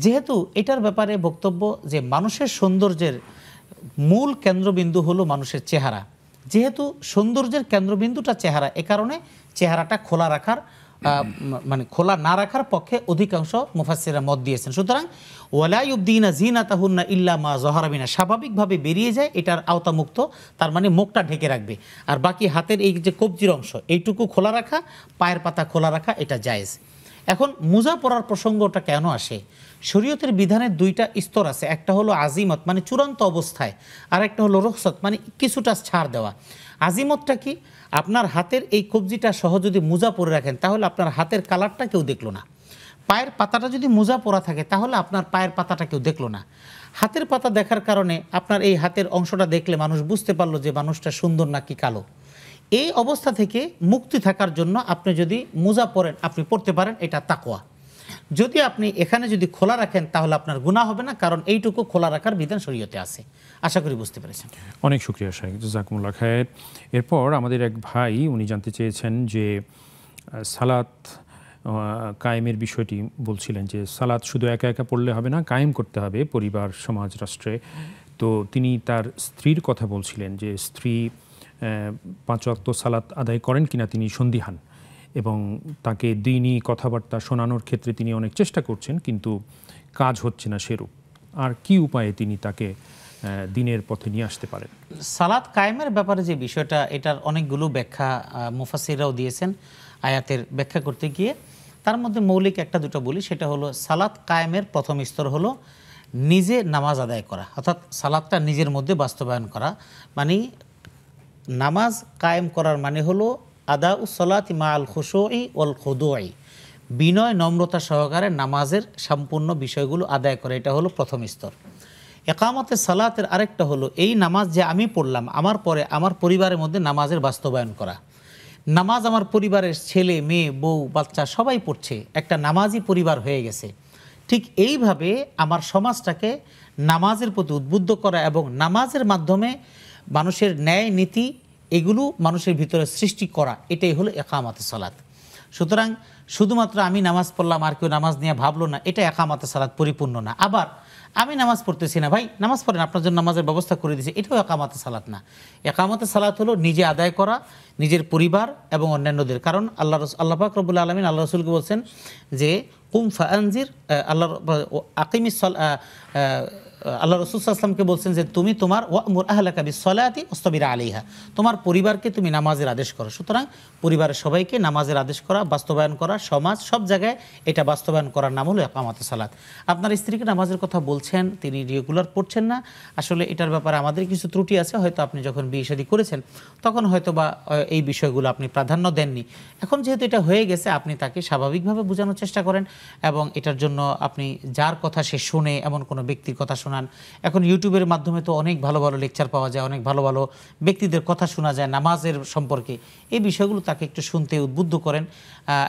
যেহেতু এটার ব্যাপারে বক্তব্য যে মানুষের সৌন্দর্যের মূল কেন্দ্রবিন্দু হলো মানুষের চেহারা, যেহেতু সৌন্দর্যের কেন্দ্রবিন্দুটা চেহারা, এ কারণে চেহারাটা খোলা রাখার মানে খোলা না রাখার পক্ষে অধিকাংশ মুফাসসিররা মত দিয়েছেন। সুতরাং ওয়ালা ইউবদিনা জিনাতাহুন্না ইল্লা মা যাহারা মিনা, স্বাভাবিকভাবে বেরিয়ে যায় এটার আওতামুক্ত, তার মানে মুখটা ঢেকে রাখবে। আর বাকি হাতের এই যে কবজির অংশ এইটুকু খোলা রাখা, পায়ের পাতা খোলা রাখা, এটা জায়েজ। এখন মোজা পরার প্রসঙ্গটা কেন আসে? শরীয়তের বিধানের দুইটা স্তর আছে, একটা হলো আজিমত মানে চূড়ান্ত অবস্থায়, আর একটা হলো রুখসত মানে কিছুটা ছাড় দেওয়া। আজিমতটা কি? আপনার হাতের এই কবজিটা সহ যদি মোজা পরে রাখেন তাহলে আপনার হাতের কালারটা কেউ দেখলো না। পায়ের পাতাটা যদি মোজা পরা থাকে তাহলে আপনার পায়ের পাতাটা কেউ দেখলো না। হাতের পাতা দেখার কারণে আপনার এই হাতের অংশটা দেখলে মানুষ বুঝতে পারলো যে মানুষটা সুন্দর নাকি কালো। এই অবস্থা থেকে মুক্তি থাকার জন্য আপনি যদি মোজা পরেন, আপনি পড়তে পারেন, এটা তাকওয়া। যদি আপনি এখানে যদি খোলা রাখেন তাহলে আপনার গুনাহ হবে না, কারণ এইটুকু খোলা রাখার বিধান শরীয়তে আছে। আশা করি বুঝতে পেরেছেন। অনেক শুকরিয়া শাইখ, জাযাকুমুল্লাহ খায়ের। এরপর আমাদের এক ভাই উনি জানতে চেয়েছেন যে সালাত কায়েমের বিষয়টি বলছিলেন যে সালাত শুধু একা একা পড়লে হবে না, কায়েম করতে হবে পরিবার, সমাজ, রাষ্ট্রে। তো তিনি তার স্ত্রীর কথা বলছিলেন যে স্ত্রী 5 ওয়াক্ত সালাত আদায় করেন কিনা তিনি সন্দিহান, এবং তাকে দ্বীনি কথাবার্তা শোনানোর ক্ষেত্রে তিনি অনেক চেষ্টা করছেন কিন্তু কাজ হচ্ছে না সেরূপ। আর কি উপায়ে তিনি তাকে দিনের পথে নিয়ে আসতে পারেন? সালাত কায়েমের ব্যাপারে যে বিষয়টা, এটার অনেকগুলো ব্যাখ্যা মুফাসসিররাও দিয়েছেন আয়াতের ব্যাখ্যা করতে গিয়ে। তার মধ্যে মৌলিক একটা দুটো বলি, সেটা হলো সালাত কায়েমের প্রথম স্তর হলো নিজে নামাজ আদায় করা, অর্থাৎ সালাতটা নিজের মধ্যে বাস্তবায়ন করা। মানে নামাজ কায়েম করার মানে হলো আদাউস সালাতি মাআল খুশুই ওয়াল খুদুই, বিনয় নম্রতা সহকারে নামাজের সম্পূর্ণ বিষয়গুলো আদায় করে, এটা হলো প্রথম স্তর। একামতে সালাতের আরেকটা হলো এই নামাজ যে আমি পড়লাম, আমার পরে আমার পরিবারের মধ্যে নামাজের বাস্তবায়ন করা। নামাজ আমার পরিবারের ছেলে মেয়ে বউ বাচ্চা সবাই পড়ছে, একটা নামাজি পরিবার হয়ে গেছে। ঠিক এইভাবে আমার সমাজটাকে নামাজের প্রতি উদ্বুদ্ধ করা এবং নামাজের মাধ্যমে মানুষের ন্যায় নীতি এগুলো মানুষের ভিতরে সৃষ্টি করা, এটাই হলো একামতে সালাত। সুতরাং শুধুমাত্র আমি নামাজ পড়লাম আর কেউ নামাজ নিয়ে ভাবলো না, এটা একামতে সালাত পরিপূর্ণ না। আবার আমি নামাজ পড়তেছি না, ভাই নামাজ পড়েন, আপনার জন্য নামাজের ব্যবস্থা করে দিয়েছি, এটাও একামতে সালাত না। একামতে সালাত হলো নিজে আদায় করা, নিজের পরিবার এবং অন্যান্যদের। কারণ আল্লাহ পাক রব্বুল আলামিন আল্লাহ রাসূলকে বলছেন যে কুম ফাআনজির, আল্লাহ আকিমিস আল্লাহ রাসূল সাল্লাল্লাহু আলাইহি ওয়াসাল্লামকে বলছেন যে তুমি তোমার ওয়া'মুর আহলাকা বিস-সালাতি ওয়াসতাবির আলাইহা, তোমার পরিবারকে তুমি নামাজের আদেশ করো। সুতরাং পরিবারের সবাইকে নামাজের আদেশ করা, বাস্তবায়ন করা, সমাজ সব জায়গায় এটা বাস্তবায়ন করার নাম হলো একামতে সালাত। আপনার স্ত্রীকে নামাজের কথা বলছেন, তিনি রেগুলার পড়ছেন না, আসলে এটার ব্যাপারে আমাদের কিছু ত্রুটি আছে। হয়তো আপনি যখন বিয়ে শাদী করেছেন তখন হয়তো বা এই বিষয়গুলো আপনি প্রাধান্য দেননি। এখন যেহেতু এটা হয়ে গেছে, আপনি তাকে স্বাভাবিকভাবে বোঝানোর চেষ্টা করেন এবং এটার জন্য আপনি যার কথা সে শুনে, এমন কোনো ব্যক্তির কথা শোনান। এখন ইউটিউবের মাধ্যমে তো অনেক ভালো ভালো লেকচার পাওয়া যায়, অনেক ভালো ভালো ব্যক্তিদের কথা শোনা যায় নামাজের সম্পর্কে। এই বিষয়গুলো তাকে একটু শুনতে উদ্বুদ্ধ করেন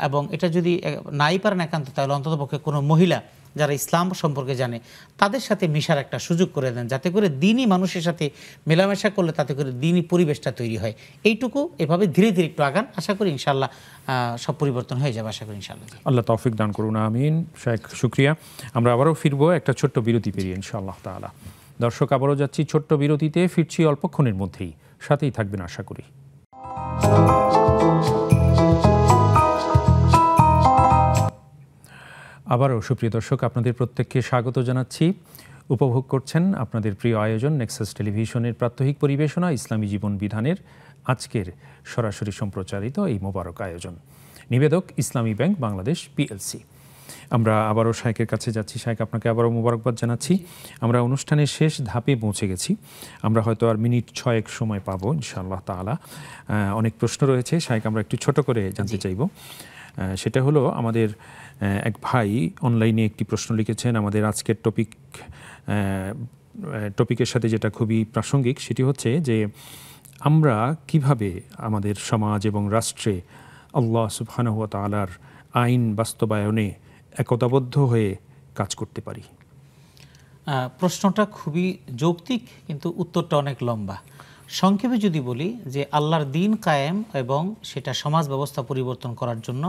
এবং এটা যদি নাই পারেন একান্ত, তাহলে অন্ততপক্ষে কোনো মহিলা যারা ইসলাম সম্পর্কে জানে তাদের সাথে মিশার একটা সুযোগ করে দেন, যাতে করে দিনই মানুষের সাথে মেলামেশা করলে তাতে করে দিনই পরিবেশটা তৈরি হয়। এইটুকু এভাবে ধীরে ধীরে একটু আগান, আশা করি ইনশাআল্লাহ সব পরিবর্তন হয়ে যাবে, আশা করি ইনশাআল্লাহ। আল্লাহ তৌফিক দান করুন, আমিন। শেখ শুকরিয়া। আমরা আবারও ফিরবো একটা ছোট্ট বিরতি পেরিয়ে ইনশাআল্লাহ তাআলা। দর্শক, আবারও যাচ্ছি ছোট্ট বিরতিতে, ফিরছি অল্পক্ষণের মধ্যেই, সাথেই থাকবেন আশা করি। আবারও সুপ্রিয় দর্শক, আপনাদের প্রত্যেককে স্বাগত জানাচ্ছি। উপভোগ করছেন আপনাদের প্রিয় আয়োজন নেক্সাস টেলিভিশনের প্রাত্যহিক পরিবেশনা ইসলামী জীবন বিধানের আজকের সরাসরি সম্প্রচারিত এই মোবারক আয়োজন। নিবেদক ইসলামী ব্যাংক বাংলাদেশ পিএলসি। আমরা আবারও শাইখের কাছে যাচ্ছি। শাইখ, আপনাকে আবারও মোবারকবাদ জানাচ্ছি। আমরা অনুষ্ঠানের শেষ ধাপে পৌঁছে গেছি। আমরা হয়তো আর মিনিট 6 সময় পাবো ইনশাআল্লাহ তাআলা। অনেক প্রশ্ন রয়েছে শাইখ, আমরা একটু ছোট করে জানতে চাইব। সেটা হলো, আমাদের এক ভাই অনলাইনে একটি প্রশ্ন লিখেছেন আমাদের আজকের টপিকের সাথে, যেটা খুবই প্রাসঙ্গিক। সেটি হচ্ছে যে আমরা কিভাবে আমাদের সমাজ এবং রাষ্ট্রে আল্লাহ সুবহানাহু ওয়া তাআলার আইন বাস্তবায়নে একতাবদ্ধ হয়ে কাজ করতে পারি। প্রশ্নটা খুবই যৌক্তিক, কিন্তু উত্তরটা অনেক লম্বা। সংক্ষেপে যদি বলি যে আল্লাহর দিন কায়েম এবং সেটা সমাজ ব্যবস্থা পরিবর্তন করার জন্য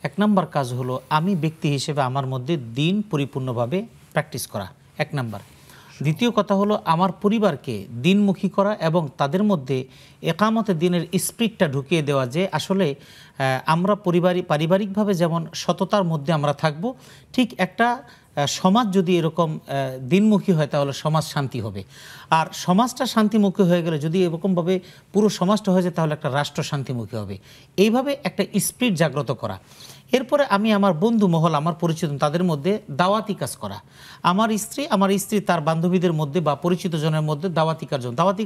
1 নম্বর কাজ হলো আমি ব্যক্তি হিসেবে আমার মধ্যে দিন পরিপূর্ণভাবে প্র্যাকটিস করা, 1 নম্বর। দ্বিতীয় কথা হলো আমার পরিবারকে দিনমুখী করা এবং তাদের মধ্যে একামতে দিনের স্পিরিটটা ঢুকিয়ে দেওয়া, যে আসলে আমরা পারিবারিকভাবে যেমন সততার মধ্যে আমরা থাকব, ঠিক একটা সমাজ যদি এরকম দিনমুখী হয় তাহলে সমাজ শান্তি হবে। আর সমাজটা শান্তিমুখী হয়ে গেলে যদি এরকমভাবে পুরো সমাজটা হয়ে যায় তাহলে একটা রাষ্ট্র শান্তিমুখী হবে। এইভাবে একটা স্পিরিট জাগ্রত করা। এরপরে আমি আমার বন্ধু মহল, আমার পরিচিত, তাদের মধ্যে দাওয়াতি কাজ করা। আমার স্ত্রী তার বান্ধবীদের মধ্যে বা পরিচিত জনের মধ্যে দাওয়াতি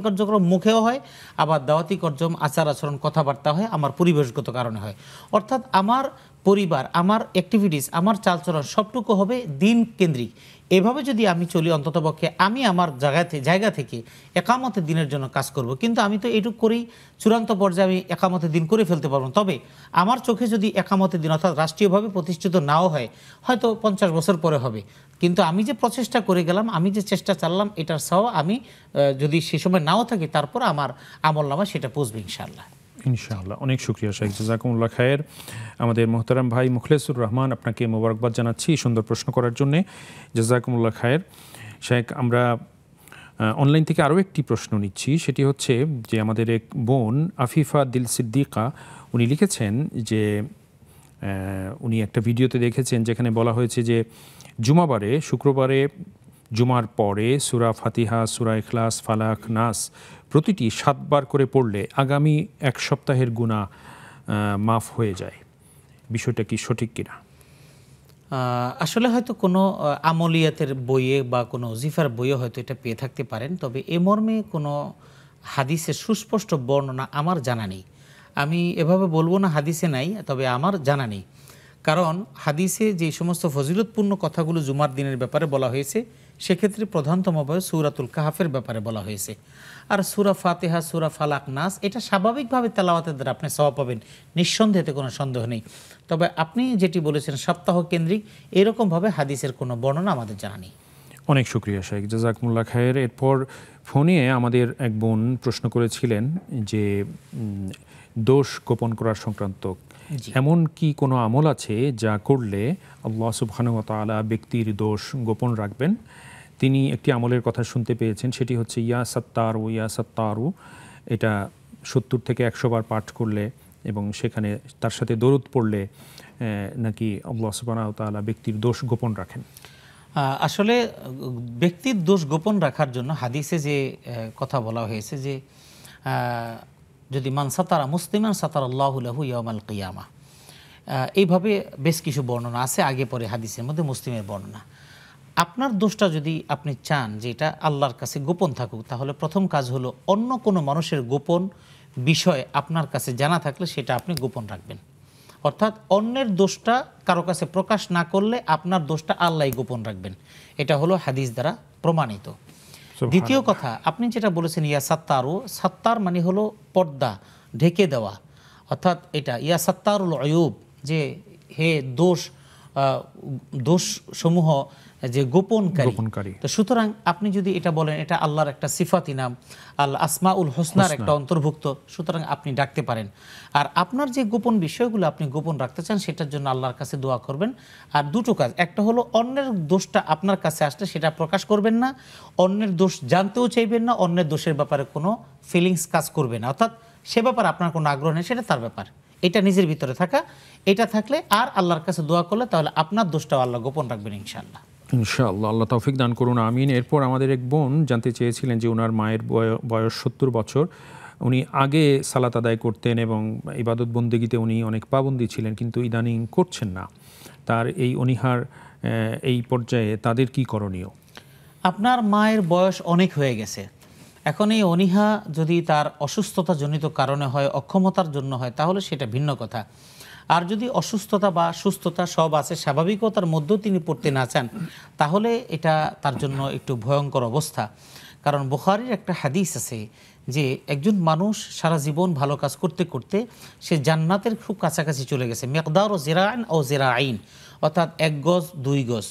কার্যক্রম মুখেও হয়, আবার দাওয়াতি কার্যক্রম আচার আচরণ কথাবার্তা হয়, আমার পরিবেশগত কারণে হয়। অর্থাৎ আমার পরিবার, আমার অ্যাক্টিভিটিস, আমার চালচলন সবটুকু হবে দিন কেন্দ্রিক। এভাবে যদি আমি চলি, অন্ততপক্ষে আমি আমার জায়গা থেকে একামতে দিনের জন্য কাজ করব। কিন্তু আমি তো এইটুকু করেই চূড়ান্ত পর্যায়ে আমি একামতে দিন করে ফেলতে পারবো। তবে আমার চোখে যদি একামতে দিন অর্থাৎ রাষ্ট্রীয়ভাবে প্রতিষ্ঠিত নাও হয়, হয়তো 50 বছর পরে হবে, কিন্তু আমি যে প্রচেষ্টা করে গেলাম, আমি যে চেষ্টা চাললাম, এটার সহ আমি যদি সে সময় নাও থাকি তারপর আমার আমলনামা সেটা পৌঁছবে ইনশাআল্লাহ। ইনশাআল্লাহ। অনেক শুকরিয়া শেখ, জাযাকুমুল্লাহ খায়ের। আমাদের মোহতারাম ভাই মুখলেসুর রহমান, আপনাকে মোবারকবাদ জানাচ্ছি সুন্দর প্রশ্ন করার জন্যে, জাযাকুমুল্লাহ খায়ের। শেখ, আমরা অনলাইন থেকে আরও একটি প্রশ্ন নিচ্ছি, সেটি হচ্ছে যে আমাদের এক বোন আফিফা দিল সিদ্দিকা, উনি লিখেছেন যে উনি একটা ভিডিওতে দেখেছেন যেখানে বলা হয়েছে যে শুক্রবারে জুমার পরে সূরা ফাতিহা, সূরা ইখলাস, ফালাক, নাস প্রতিটি 7 বার করে পড়লে আগামী 1 সপ্তাহের গুনাহ মাফ হয়ে যায়। বিষয়টা কি সঠিক কিনা? আসলে হয়তো কোনো আমলিয়াতের বইয়ে বা কোনো ওজিফার বইয়ে হয়তো এটা পেয়ে থাকতে পারেন, তবে এ মর্মে কোনো হাদিসের সুস্পষ্ট বর্ণনা আমার জানা নেই। আমি এভাবে বলবো না হাদিসে নাই, তবে আমার জানা নেই। কারণ হাদিসে যে সমস্ত ফজিলতপূর্ণ কথাগুলো জুমার দিনের ব্যাপারে বলা হয়েছে, সেক্ষেত্রে প্রধানতমভাবে সূরাতুল কাহাফের ব্যাপারে বলা হয়েছে। আর সূরা ফাতিহা, সূরা ফালাক, নাস এটা স্বাভাবিকভাবে তেলাওয়াতের দ্বারা আপনি সওয়াব পাবেন, নিঃসন্দেহে কোনো সন্দেহ নেই। তবে আপনি যেটি বলেছেন সপ্তাহ কেন্দ্রিক, এরকমভাবে হাদিসের কোনো বর্ণনা আমাদের জানা নেই। অনেক শুকরিয়া শেখ, জাযাকুমুল্লাহ খায়ের। এরপর ফোনে আমাদের এক বোন প্রশ্ন করেছিলেন যে দোষ গোপন করার সংক্রান্ত এমন কি কোনো আমল আছে যা করলে আল্লাহ সুবহানাহু ওয়া তাআলা ব্যক্তির দোষ গোপন রাখবেন? তিনি একটি আমলের কথা শুনতে পেয়েছেন, সেটি হচ্ছে ইয়া সাত্তারু ইয়া সাত্তারু। এটা 70 থেকে 100 বার পাঠ করলে এবং সেখানে তার সাথে দরুদ পড়লে নাকি আল্লাহ সুবহানাহু ওয়া তাআলা ব্যক্তির দোষ গোপন রাখেন। আসলে ব্যক্তির দোষ গোপন রাখার জন্য হাদিসে যে কথা বলা হয়েছে যে যদি মান সাতারা মুসলিমান সাতারাল্লাহু লাহু ইয়াউমাল কিয়ামা, এইভাবে বেশ কিছু বর্ণনা আছে আগে পরে হাদিসের মধ্যে, মুসলিমের বর্ণনা। আপনার দোষটা যদি আপনি চান যে এটা আল্লাহর কাছে গোপন থাকুক, তাহলে প্রথম কাজ হলো অন্য কোনো মানুষের গোপন বিষয় আপনার কাছে জানা থাকলে সেটা আপনি গোপন রাখবেন। অর্থাৎ অন্যের দোষটা কারো কাছে প্রকাশ না করলে আপনার দোষটা আল্লাহই গোপন রাখবেন। এটা হলো হাদিস দ্বারা প্রমাণিত। দ্বিতীয় কথা, আপনি যেটা বলেছেন ইয়া সাত্তারু, সাত্তার মানে হলো পর্দা, ঢেকে দেওয়া। অর্থাৎ এটা ইয়া সাত্তারুল আয়ুব, যে হে দোষ সমূহ যে গোপনকারী। তো সুতরাং আপনি যদি এটা বলেন, এটা আল্লাহর একটা সিফাতি নাম, আল্লাহ আসমাউল হোসনার একটা অন্তর্ভুক্ত, সুতরাং আপনি ডাকতে পারেন। আর আপনার যে গোপন বিষয়গুলো আপনি গোপন রাখতে চান, সেটার জন্য আল্লাহর কাছে দোয়া করবেন। আর দুটো কাজ, একটা হলো অন্যের দোষটা আপনার কাছে আসলে সেটা প্রকাশ করবেন না, অন্যের দোষ জানতেও চাইবেন না, অন্যের দোষের ব্যাপারে কোনো ফিলিংস কাজ করবে না, অর্থাৎ সে ব্যাপারে আপনার কোনো আগ্রহ নেই, সেটা তার ব্যাপার। এটা নিজের ভিতরে থাকা, এটা থাকলে আর আল্লাহর কাছে দোয়া করলে তাহলে আপনার দোষটাও আল্লাহ গোপন রাখবেন ইনশাআল্লাহ। ইনশাআল্লাহ, আল্লাহ তৌফিক দান করুন, আমিন। এরপর আমাদের এক বোন জানতে চেয়েছিলেন যে ওনার মায়ের বয়স 70 বছর, উনি আগে সালাত আদায় করতেন এবং ইবাদত বন্দেগীতে উনি অনেক পাবন্দি ছিলেন, কিন্তু ইদানিং করছেন না। তার এই অনীহার এই পর্যায়ে তাদের কি করণীয়? আপনার মায়ের বয়স অনেক হয়ে গেছে, এখন এই অনীহা যদি তার অসুস্থতাজনিত কারণে হয়, অক্ষমতার জন্য হয়, তাহলে সেটা ভিন্ন কথা। আর যদি অসুস্থতা বা সুস্থতা সব আছে, স্বাভাবিকতার মধ্যেও তিনি পড়তে না চান, তাহলে এটা তার জন্য একটু ভয়ঙ্কর অবস্থা। কারণ বুখারীর একটা হাদিস আছে যে একজন মানুষ সারা জীবন ভালো কাজ করতে করতে সে জান্নাতের খুব কাছাকাছি চলে গেছে, মিকদার ও জিরাআন ও জিরাআইন, অর্থাৎ 1 গজ 2 গজ।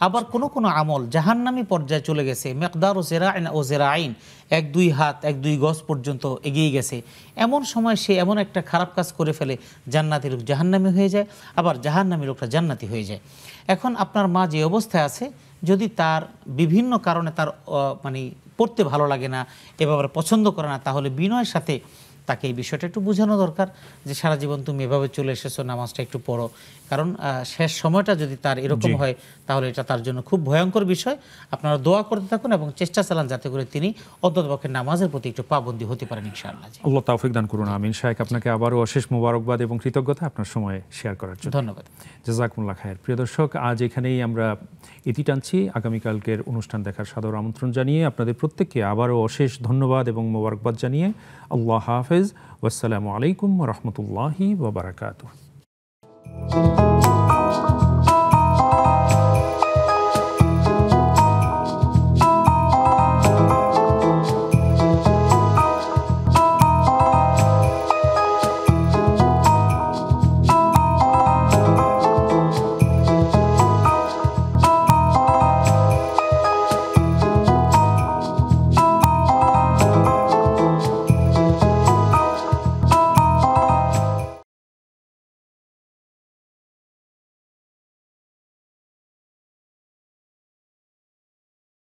আবার কোনো কোনো আমল জাহান্নামী পর্যায়ে চলে গেছে, মিকদার ও জিরাআন ও জিরাআইন, 1-2 হাত 1-2 গজ পর্যন্ত এগিয়ে গেছে। এমন সময় সে এমন একটা খারাপ কাজ করে ফেলে, জান্নাতি লোক জাহান্নামী হয়ে যায়, আবার জাহান্নামী লোকটা জান্নাতি হয়ে যায়। এখন আপনার মা যে অবস্থায় আছে, যদি তার বিভিন্ন কারণে তার মানে পড়তে ভালো লাগে না, এভাবে পছন্দ করে না, তাহলে বিনয়ের সাথে তাকে এই বিষয়টা একটু বোঝানো দরকার যে সারা জীবন তুমি এভাবে চলে এসেছো, নামাজটা একটু পড়ো। কারণ শেষ সময়টা যদি তার এরকম হয় তাহলে এটা তার জন্য খুব ভয়ঙ্কর বিষয়। আপনারা দোয়া করতে থাকুন এবং চেষ্টা চালান যাতে করে তিনি অন্ততপক্ষে নামাজের প্রতি একটু পাবন্দী হতে পারেন ইনশাআল্লাহ। আল্লাহ তৌফিক দান করুন। আমিন। শাইখ, আপনাকে আবারও অশেষ মোবারকবাদ এবং কৃতজ্ঞতা আপনার সময় শেয়ার করার জন্য। ধন্যবাদ। জাযাকুমুল্লাহ খায়ের। প্রিয় দর্শক, আজ এখানেই আমরা ইতি টানছি। আগামীকালকের অনুষ্ঠান দেখার সাদর আমন্ত্রণ জানিয়ে আপনাদের প্রত্যেককে আবারও অশেষ ধন্যবাদ এবং মোবারকবাদ জানিয়ে আল্লাহ হাফেজ। ওয়াসসালামু আলাইকুম ওয়া রাহমাতুল্লাহি ওয়া বারাকাতুহু।